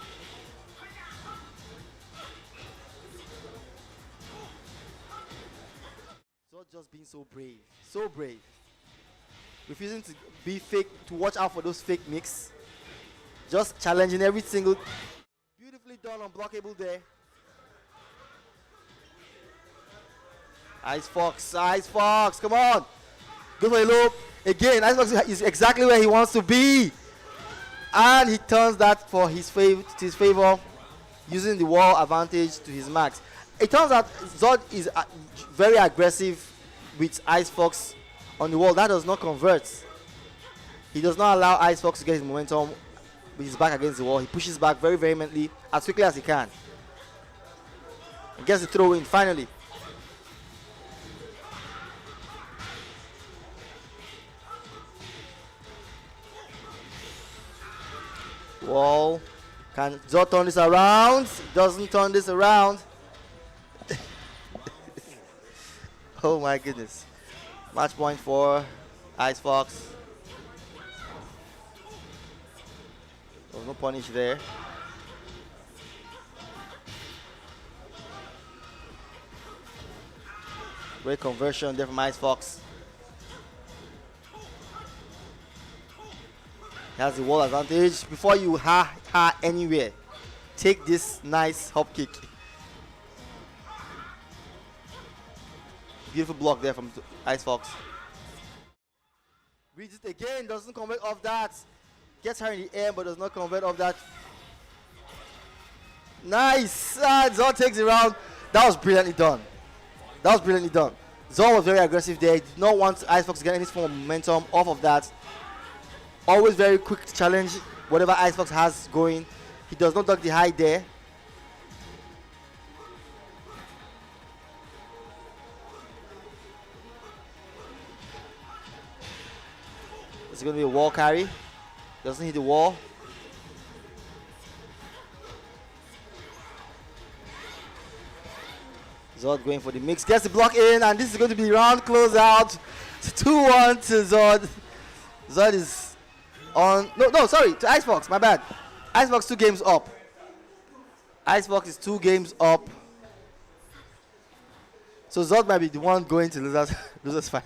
Just being so brave, refusing to be fake, to watch out for those fake mix, just challenging every single. Beautifully done, unblockable there. Icefox, come on, go for a loop again. Icefox is exactly where he wants to be, and he turns that for his favor, using the wall advantage to his max. It turns out Zod is very aggressive with Icefox on the wall. That does not convert. He does not allow Icefox to get his momentum with his back against the wall. He pushes back very vehemently, as quickly as he can. And gets the throw in finally. Wall. Can Zod turn this around? Doesn't turn this around. Oh my goodness. Match point for Ice Fox. There was no punish there. Great conversion there from Ice Fox. He has the wall advantage. Before you ha anywhere, take this nice hop kick. Beautiful block there from Ice Fox. Reads it again, doesn't convert off that. Gets her in the air but does not convert off that. Nice! Zod takes it round. That was brilliantly done. That was brilliantly done. Zod was very aggressive there. He did not want Ice Fox to get any form of momentum off of that. Always very quick to challenge whatever Ice Fox has going. He does not duck the high there. It's going to be a wall carry. Doesn't hit the wall. Zod going for the mix. Gets the block in, and this is going to be round closeout. 2-1 to Zod. Zod is on. No, sorry, to Ice Fox. My bad. Ice Fox 2 games up. Ice Fox is 2 games up. So Zod might be the one going to losers fight.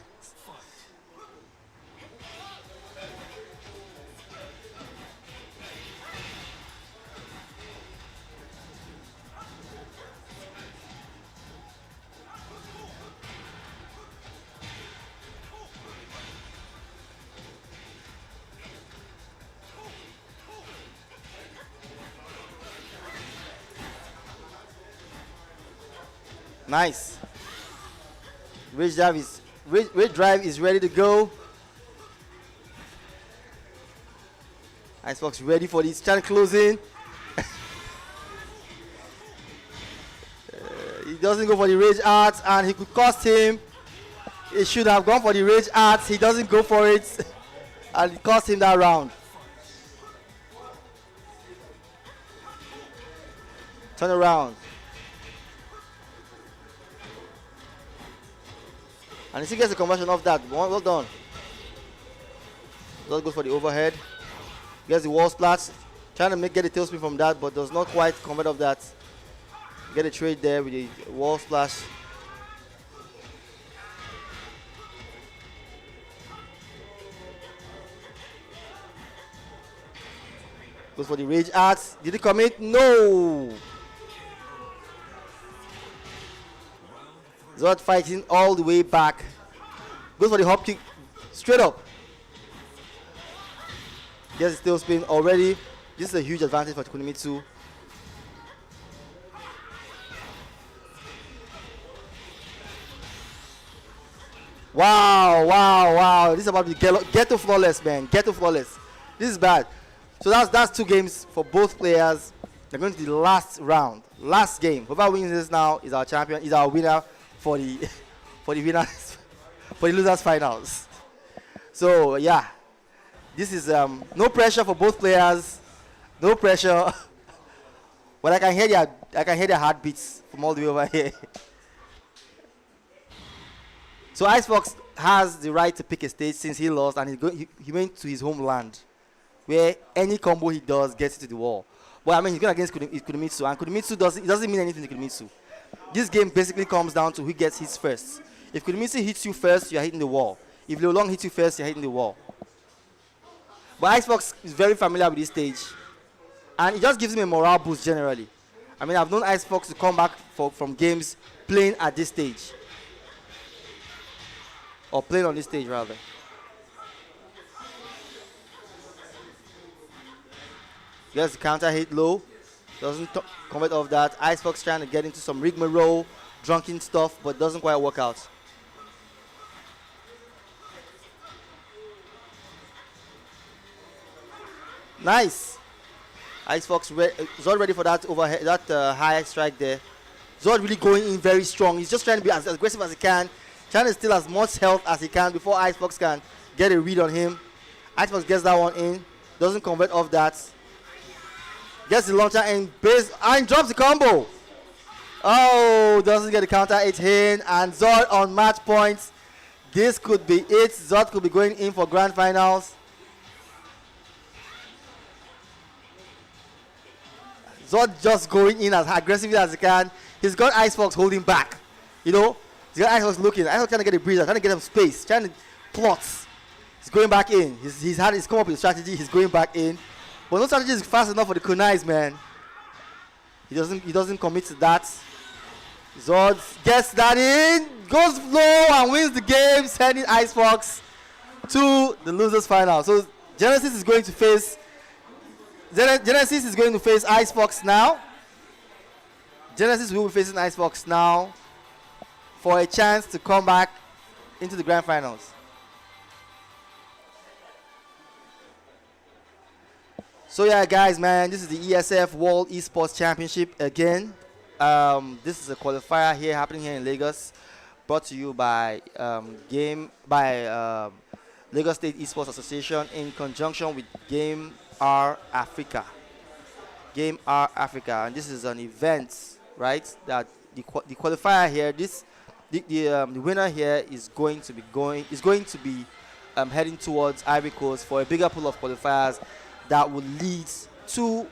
Nice. Rage drive is ready to go. Ice Fox ready for this. Trying to close in. He doesn't go for the rage art, and he could cost him. He should have gone for the rage art. He doesn't go for it, and it cost him that round. Turn around. And he still gets a conversion off that. Well done. Does go for the overhead. Gets the wall splash. Trying to get a tailspin from that, but does not quite convert off that. Get a trade there with the wall splash. Goes for the rage arts. Did he commit? No. Zod fighting all the way back. Goes for the hop kick. Straight up. Gets the tailspin already. This is a huge advantage for Kunimitsu. Wow. This is about to get to flawless, man. Get to flawless. This is bad. So that's 2 games for both players. They're going to the last round. Last game. Whoever wins this now is our champion, is our winner for the winners for the losers finals. So yeah. This is no pressure for both players. No pressure. But I can hear their heartbeats from all the way over here. So Ice Fox has the right to pick a stage since he lost, and he went to his homeland, where any combo he does gets to the wall. But I mean, he's going against Kunimitsu, and Kunimitsu doesn't mean anything to Kunimitsu. This game basically comes down to who gets hits first. If Kunimitsu hits you first, you're hitting the wall. If Liu Long hits you first, you're hitting the wall. But Ice Fox is very familiar with this stage, and it just gives him a morale boost generally. I mean, I've known Ice Fox to come back from games playing at this stage. Or playing on this stage, rather. Gets the counter hit low. Doesn't convert off that. Ice Fox trying to get into some rigmarole, drunken stuff, but doesn't quite work out. Nice. Ice Fox Zod ready for that overhead, that high strike there. Zod really going in very strong. He's just trying to be as aggressive as he can, trying to steal as much health as he can before Ice Fox can get a read on him. Ice Fox gets that one in, doesn't convert off that. Gets the launcher and base and drops the combo. Oh, doesn't get the counter 8 in, and Zod on match points. This could be it. Zod could be going in for grand finals. Zod just going in as aggressively as he can. He's got Icebox holding back. You know, he's got Icebox looking. Icebox trying to get a breather, trying to get him space, trying to plot. He's going back in. He's come up with a strategy. He's going back in, but no strategy is fast enough for the kunais, man. He doesn't commit to that. Zod gets that in, goes low and wins the game, sending Icebox to the losers final. So Genesis is going to face Icebox now. Genesis will be facing Icebox now for a chance to come back into the grand finals. So yeah, guys, man, this is the ESF World Esports Championship again. This is a qualifier here happening here in Lagos, brought to you by Lagos State Esports Association in conjunction with gamr.africa. gamr.africa, and this is an event, right? That the qualifier here, the winner here is going to be heading towards Ivory Coast for a bigger pool of qualifiers that will lead to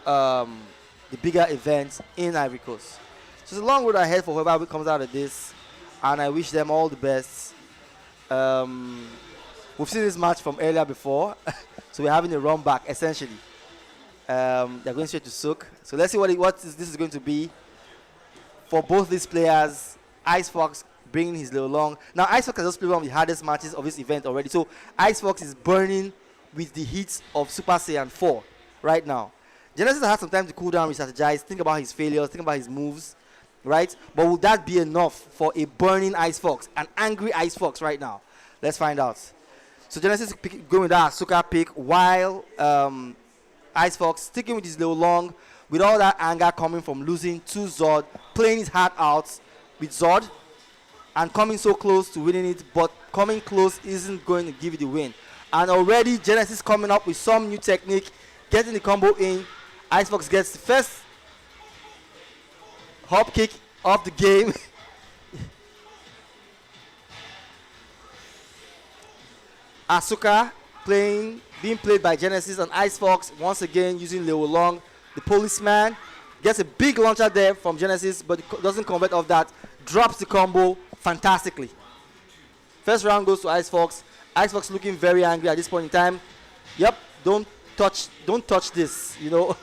the bigger events in Ivory Coast. So it's a long road ahead for whoever comes out of this, and I wish them all the best. We've seen this match from earlier before, so we're having a run back essentially. They're going straight to Sook. So let's see this is going to be for both these players. Icefox bringing his little long. Now Icefox has just played one of the hardest matches of this event already. So Icefox is burning with the heat of Super Saiyan 4 right now. Genesis has had some time to cool down, re-strategize, think about his failures, think about his moves, right? But will that be enough for a burning Icefox, an angry Icefox right now? Let's find out. So Genesis going with that Asuka pick, while Icefox sticking with his little long, with all that anger coming from losing to Zod, playing his heart out with Zod, and coming so close to winning it, but coming close isn't going to give you the win. And already Genesis coming up with some new technique, getting the combo in. Icefox gets the first hop kick of the game. Asuka being played by Genesis, and Icefox once again using Leo Long, the policeman. Gets a big launcher there from Genesis, but doesn't convert off that. Drops the combo fantastically. First round goes to Icefox. Icefox looking very angry at this point in time. Yep, don't touch this, you know.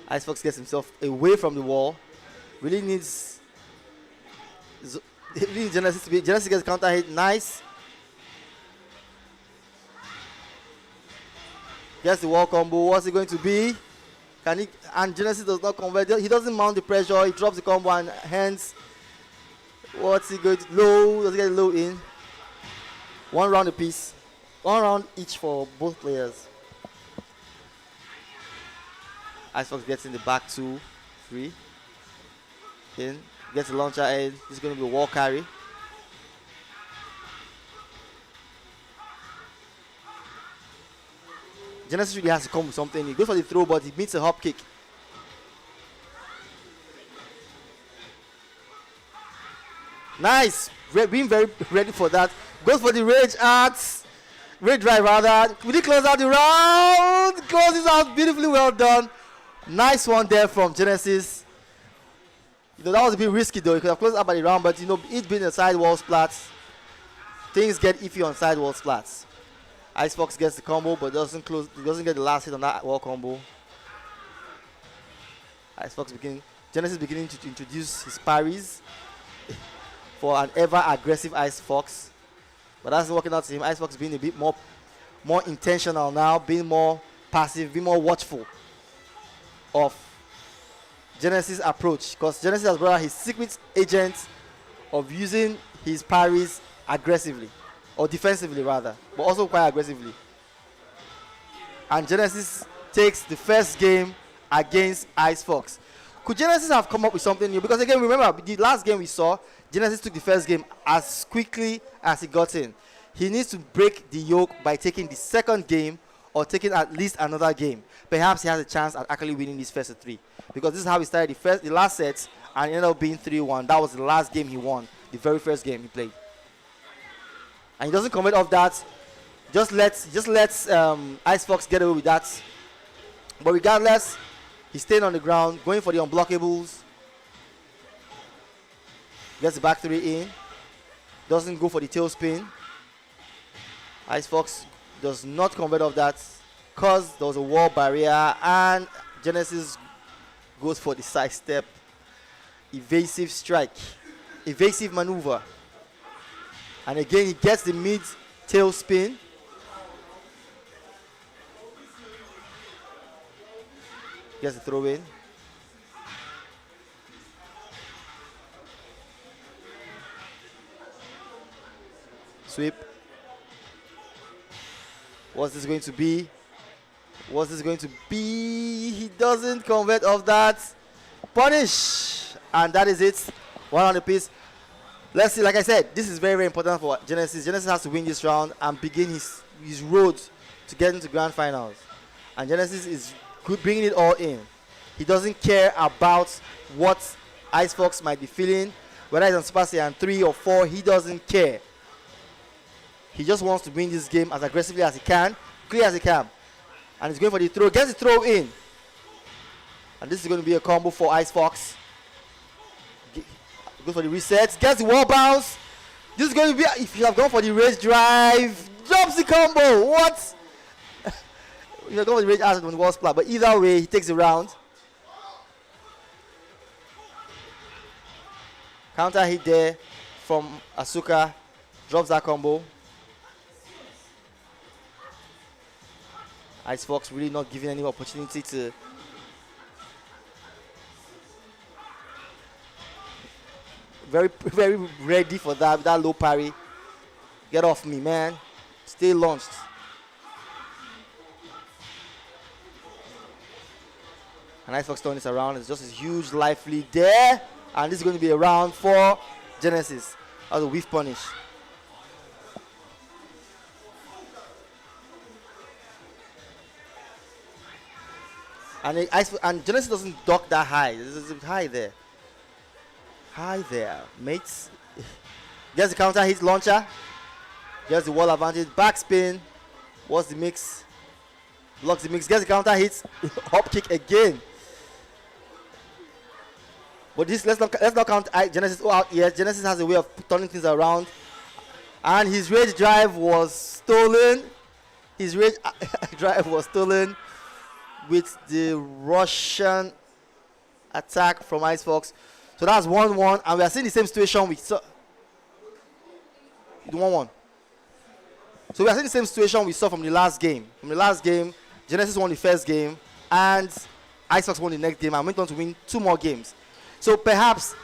Icefox gets himself away from the wall. Really needs Genesis to be. Genesis gets counter hit. Nice. Gets the wall combo. What's it going to be? Can he? And Genesis does not convert. He doesn't mount the pressure. He drops the combo and hence. What's he going to low? Does he get low in? One round apiece. One round each for both players. Icefox gets in the back 2, 3. In. Gets the launcher in. This is going to be a wall carry. Genesis really has to come with something. He goes for the throw, but he meets a hop kick. Nice. Being very ready for that. Goes for the rage arts. Rage drive rather. Will he close out the round? Closes out beautifully, well done. Nice one there from Genesis. You know, that was a bit risky though. He could have closed out by the round, but you know, it being a sidewall splats, things get iffy on sidewall splats. Icefox gets the combo, but doesn't get the last hit on that wall combo. Genesis beginning to introduce his parries for an ever aggressive Icefox, but that's not working out to him. Icefox being a bit more intentional now, being more passive, being more watchful of Genesis' approach, because Genesis has brought out his secret agent of using his parries aggressively, or defensively rather, but also quite aggressively. And Genesis takes the first game against Icefox. Could Genesis have come up with something new? Because again, remember the last game we saw, Genesis took the first game as quickly as he got in. He needs to break the yoke by taking the second game or taking at least another game. Perhaps he has a chance at actually winning these first three. Because this is how he started the last set and it ended up being 3-1. That was the last game he won, the very first game he played. And he doesn't comment off that. Just lets Ice Fox get away with that. But regardless, he's staying on the ground, going for the unblockables. Gets the back three in. Doesn't go for the tailspin. Ice Fox does not convert off that because there was a wall barrier, and Genesis goes for the side step. Evasive strike. Evasive maneuver. And again, he gets the mid tailspin. Gets the throw in. Sweep. What's this going to be? What's this going to be? He doesn't convert off that. Punish. And that is it. One on the piece. Let's see, like I said, this is very, very important for Genesis. Genesis has to win this round and begin his road to get into grand finals. And Genesis is bringing it all in. He doesn't care about what Ice Fox might be feeling. Whether it's on Super Saiyan 3 or 4, he doesn't care. He just wants to win this game as aggressively as he can, clear as he can. And he's going for the throw, gets the throw in. And this is going to be a combo for Ice Fox. Goes for the reset, gets the wall bounce. This is going to be, if you have gone for the race drive, drops the combo. What? You have gone for the race drive on the wall splat, but either way, he takes the round. Counter hit there from Asuka, drops that combo. Ice Fox really not giving any opportunity to very, very ready for that low parry. Get off me, man. Stay launched. And Ice Fox turning this around. It's just a huge life lead there. And this is going to be a round for Genesis. That was a whiff punish. And Genesis doesn't duck that high. This is high there. High there, mates. Gets the counter hit launcher. Gets the wall advantage. Backspin. What's the mix? Blocks the mix. Gets the counter hit. Hop kick again. But this let's not count Genesis out yet. Genesis has a way of turning things around. And his rage drive was stolen. His rage drive was stolen with the Russian attack from Ice Fox. So that's 1-1, and we are seeing the same situation we saw. 1-1. So we are seeing the same situation we saw from the last game. From the last game, Genesis won the first game, and Ice Fox won the next game, and went on to win 2 more games. So perhaps,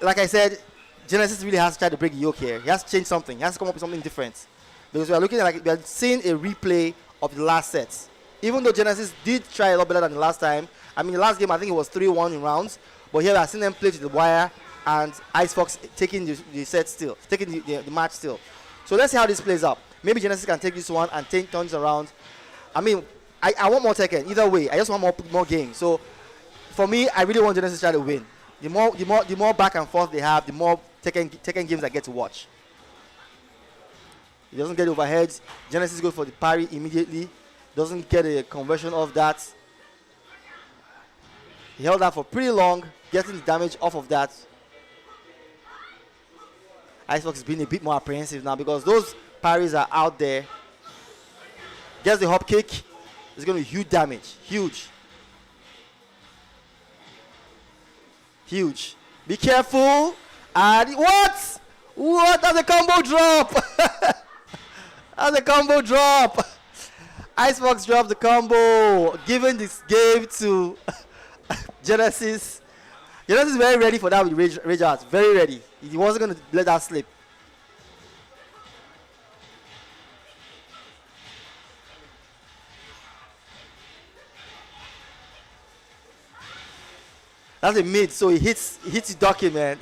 like I said, Genesis really has to try to break the yoke here. He has to change something. He has to come up with something different. Because we are looking at, we are seeing a replay of the last sets. Even though Genesis did try a lot better than the last time. I mean, the last game, I think it was 3-1 in rounds. But here we are seeing them play to the wire, and Ice Fox taking the set still, taking the match still. So let's see how this plays out. Maybe Genesis can take this one and take turns around. I mean, I want more Tekken. Either way, I just want more games. So for me, I really want Genesis to try to win. The more back and forth they have, the more Tekken games I get to watch. He doesn't get overheads. Genesis goes for the parry immediately. Doesn't get a conversion of that. He held that for pretty long, getting the damage off of that. Ice Fox is being a bit more apprehensive now because those parries are out there. Gets the hop kick. It's going to be huge damage. Huge. Huge. Be careful. And what? What? That's a combo drop. That's a combo drop. Ice Fox dropped the combo, giving this game to Genesis. Genesis is very ready for that with Rage Art. Very ready. He wasn't going to let that slip. That's a mid, so he hits you ducking, man.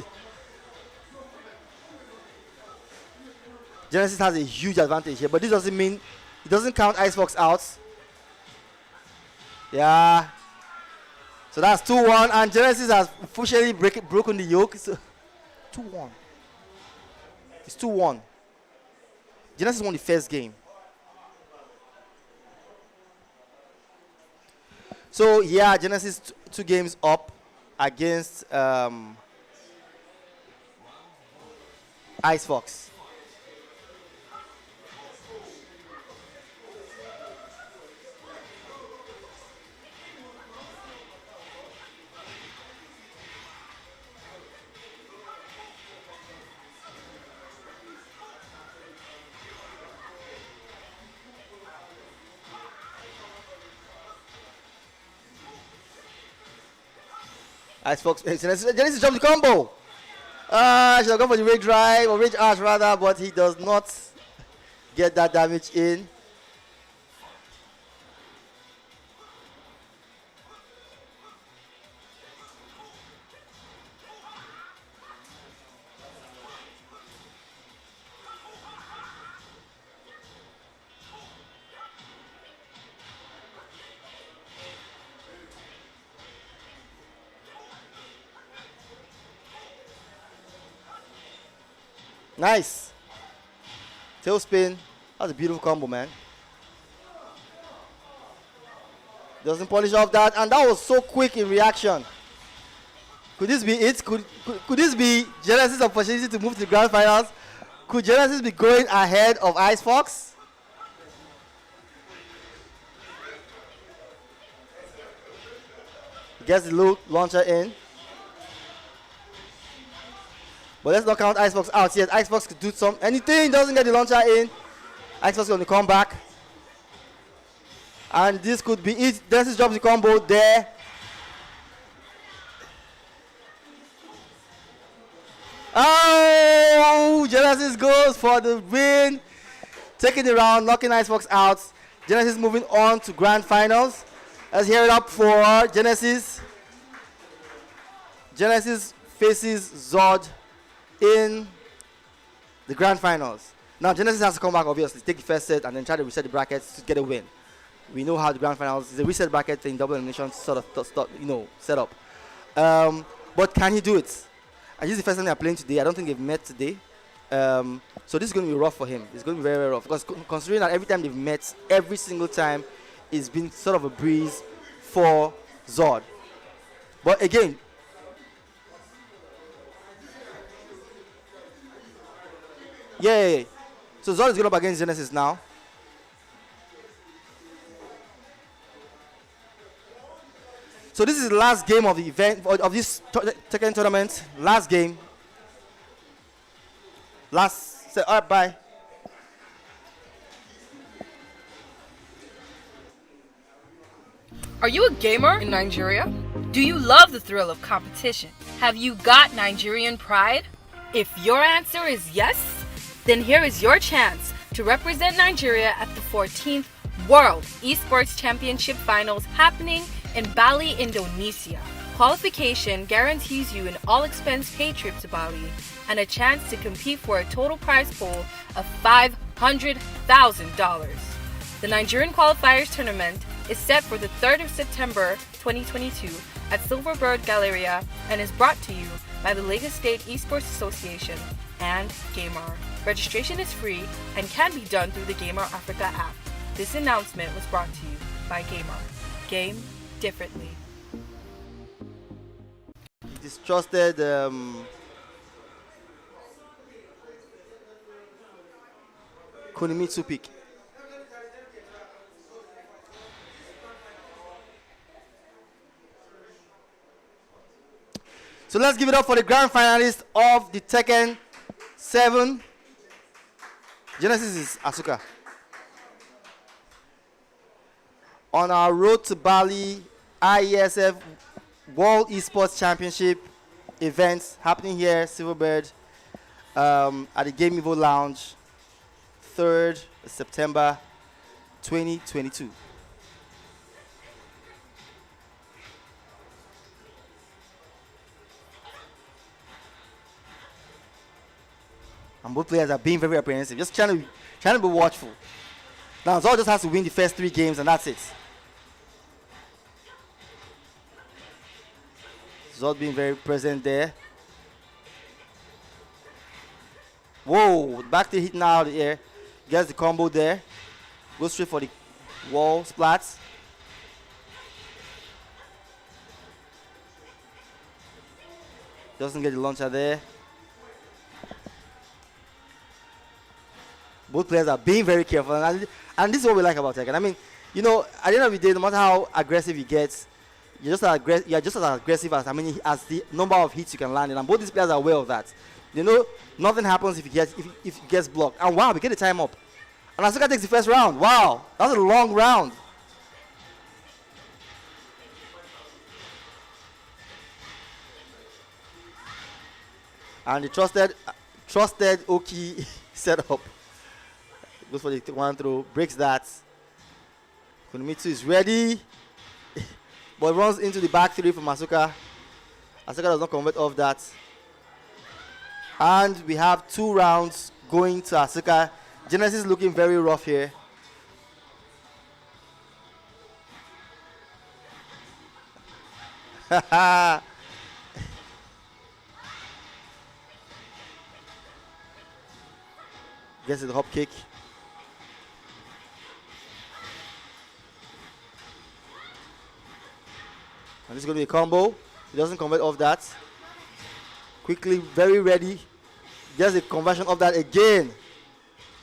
Genesis has a huge advantage here, but this doesn't mean it doesn't count Icebox out. Yeah. So that's 2-1, and Genesis has officially broken the yoke. So 2-1. It's 2-1. Genesis won the first game. So yeah, Genesis two games up against Icebox. Icebox. Genesis jumps the combo. Should have gone for the rage drive or rage arch rather, but he does not get that damage in. Nice. Tailspin. That's a beautiful combo, man. Doesn't polish off that, and that was so quick in reaction. Could this be it? Could this be Genesis' opportunity to move to the grand finals? Could Genesis be going ahead of Icebox? Gets the low launcher in. But let's not count Icebox out yet. Icebox could do anything, doesn't get the launcher in. Icebox going to come back. And this could be it. Genesis drops the combo there. Oh, Genesis goes for the win. Taking the round, knocking Icebox out. Genesis moving on to grand finals. Let's hear it up for Genesis. Genesis faces Zod in the grand finals. Now Genesis has to come back, obviously, take the first set and then try to reset the brackets to get a win. We know how the grand finals is a reset bracket thing, double elimination sort of set up. But can he do it? And this is the first time they're playing today. I don't think they've met today. So this is going to be rough for him. It's going to be very, very rough. Because considering that every time they've met, every single time, it's been sort of a breeze for Zod. But again, yeah. So Zod is going up against Genesis now. So this is the last game of the event, of this TEKKEN tournament. Last game. Last set. All right, bye. Are you a gamer in Nigeria? Do you love the thrill of competition? Have you got Nigerian pride? If your answer is yes, then here is your chance to represent Nigeria at the 14th World Esports Championship Finals happening in Bali, Indonesia. Qualification guarantees you an all-expense paid trip to Bali and a chance to compete for a total prize pool of $500,000. The Nigerian Qualifiers tournament is set for the 3rd of September 2022 at Silverbird Galleria and is brought to you by the Lagos State Esports Association and gamr. Registration is free and can be done through the gamr.africa app. This announcement was brought to you by gamr. Game differently. Distrusted Kunimitsu pick. So let's give it up for the grand finalist of the TEKKEN 7. Genesis is Asuka. On our road to Bali, IESF World Esports Championship events happening here, Silverbird, at the Game Evo Lounge, 3rd September 2022. And both players are being very apprehensive, just trying to be watchful. Now Zod just has to win the first 3 games and that's it. Zod being very present there. Whoa, back to hitting out of the air. Gets the combo there. Goes straight for the wall splats. Doesn't get the launcher there. Both players are being very careful, and this is what we like about Tekken. I mean, you know, at the end of the day, no matter how aggressive he gets, you're just as aggressive as as the number of hits you can land in, and both these players are aware of that. You know, nothing happens if he gets blocked. And wow, we get the time up, and Asuka takes the first round. Wow, that's a long round. And the trusted Oki setup. Goes for the 1 throw, breaks that. Kunimitsu is ready, but runs into the back 3 from Asuka. Asuka does not convert off that. And we have 2 rounds going to Asuka. Genesis looking very rough here. Gets the hop kick. And this is going to be a combo. He doesn't convert off that. Quickly, very ready. Gets the conversion of that again.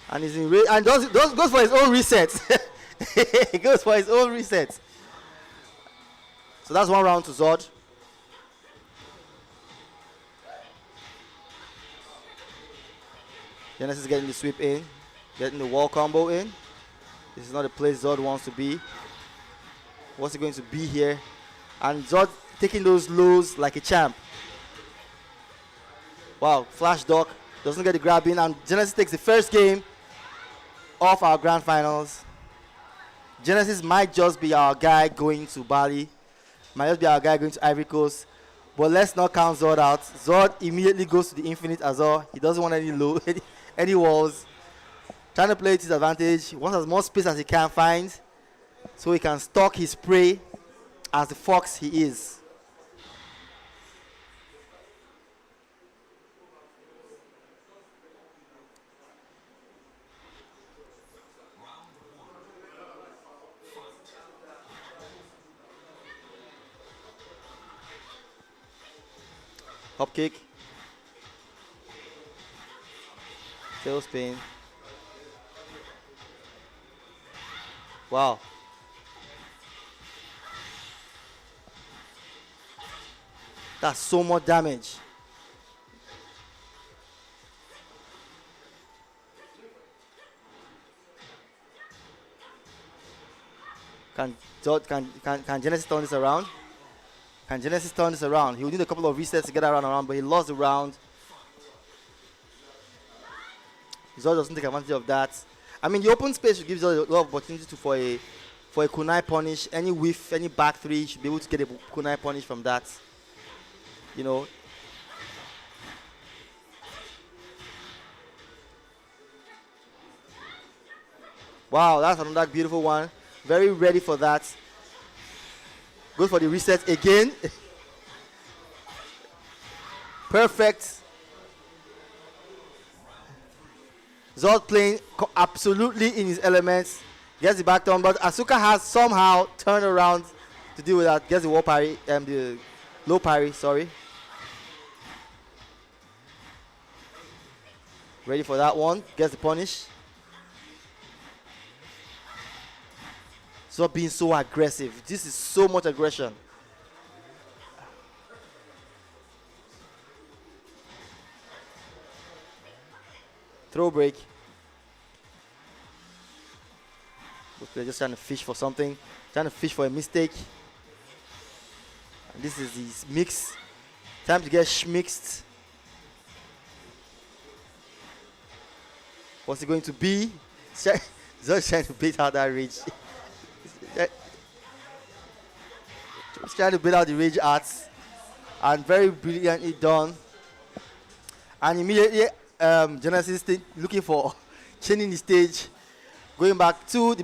And he's in and goes for his own reset. He goes for his own reset. So that's 1 round to Zod. Genesis is getting the sweep in. Getting the wall combo in. This is not the place Zod wants to be. What's he going to be here? And Zod taking those lows like a champ. Wow, flash duck. Doesn't get the grab in. And Genesis takes the first game of our grand finals. Genesis might just be our guy going to Bali. Might just be our guy going to Ivory Coast. But let's not count Zod out. Zod immediately goes to the infinite as well. He doesn't want any low, any walls. Trying to play to his advantage. He wants as much space as he can find so he can stalk his prey as the fox he is. Hop kick. Tailspin. Wow. That's so much damage. Can Genesis turn this around? Can Genesis turn this around? He will need a couple of resets to get around, but he lost the round. Zod doesn't take advantage of that. I mean, the open space gives Zod a lot of opportunity for a kunai punish. Any whiff, any back 3, he should be able to get a kunai punish from that. You know. Wow, that's another beautiful one. Very ready for that. Goes for the reset again. Perfect. Zod playing absolutely in his elements. Gets the back turn, but Asuka has somehow turned around to deal with that. Gets the wall parry, the low parry, sorry. Ready for that one. Gets the punish. Zod being so aggressive. This is so much aggression. Throw break. They're just trying to fish for something. Trying to fish for a mistake. And this is his mix. Time to get schmixed. What's it going to be? Zod's trying to beat out that rage. He's trying to build out the rage arts, and very brilliantly done. And immediately Genesis thing, looking for changing the stage, going back to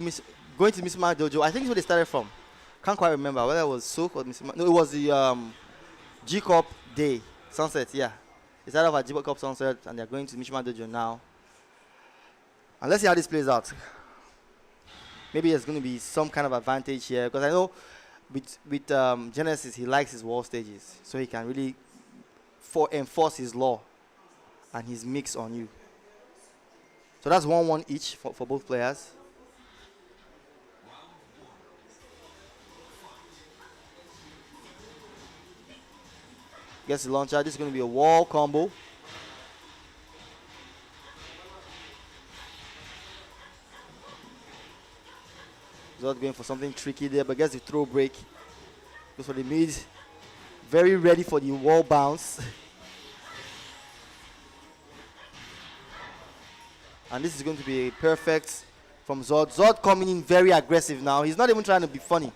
going to Mr. Dojo. I think it's where they started from. Can't quite remember whether it was Souk or Mr. No, it was the G Cup day, sunset. Yeah, they started off at G Cup sunset, and they're going to Mishima Dojo now. And let's see how this plays out. Maybe there's going to be some kind of advantage here, because I know with Genesis, he likes his wall stages, so he can really enforce his law and his mix on you. So that's 1-1 each for both players. Gets the launcher. This is going to be a wall combo. Not going for something tricky there, but gets the throw break. Goes for the mid. Very ready for the wall bounce. And this is going to be perfect from Zod. Zod coming in very aggressive now. He's not even trying to be funny.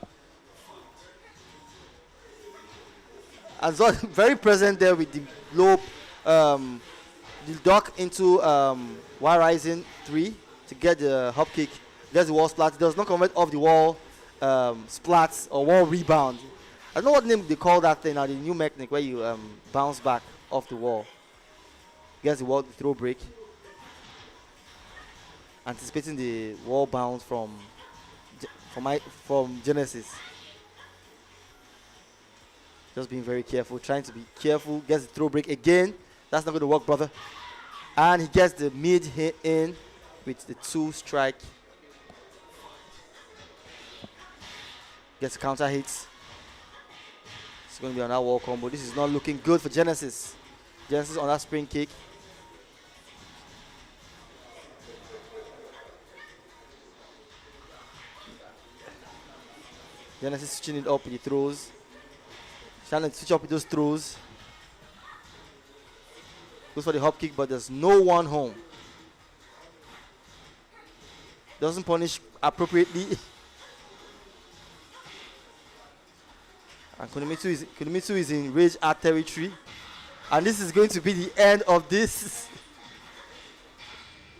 And Zod very present there with the low, the duck into Y rising 3 to get the hop kick. Gets the wall splat. It does not convert off the wall splats or wall rebound. I don't know what name they call that thing now, the new mechanic where you bounce back off the wall. Gets the wall throw break. Anticipating the wall bounce from Genesis. Just being very careful, trying to be careful. Gets the throw break again. That's not going to work, brother. And he gets the mid hit in with the 2 strike. Gets counter hits. It's going to be on that wall combo. This is not looking good for Genesis. Genesis on that spring kick. Genesis switching it up with the throws. Trying to switch up with those throws. Goes for the hop kick, but there's no one home. Doesn't punish appropriately. And Kunimitsu is in Rage Art territory. And this is going to be the end of this.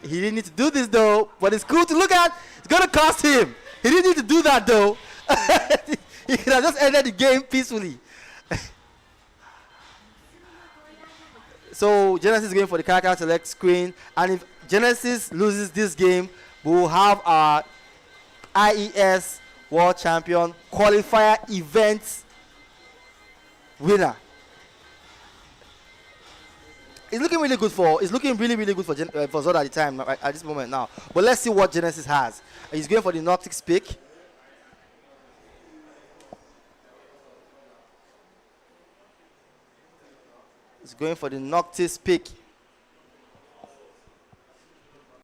He didn't need to do this though, but it's cool to look at. It's going to cost him. He didn't need to do that though. He could have just ended the game peacefully. So Genesis is going for the character select screen. And if Genesis loses this game, we will have our IES World Champion Qualifier events winner. It's looking really good for. It's looking really good for Zod at the time at this moment now. But let's see what Genesis has. He's going for the Noctics pick. He's going for the Noctis pick.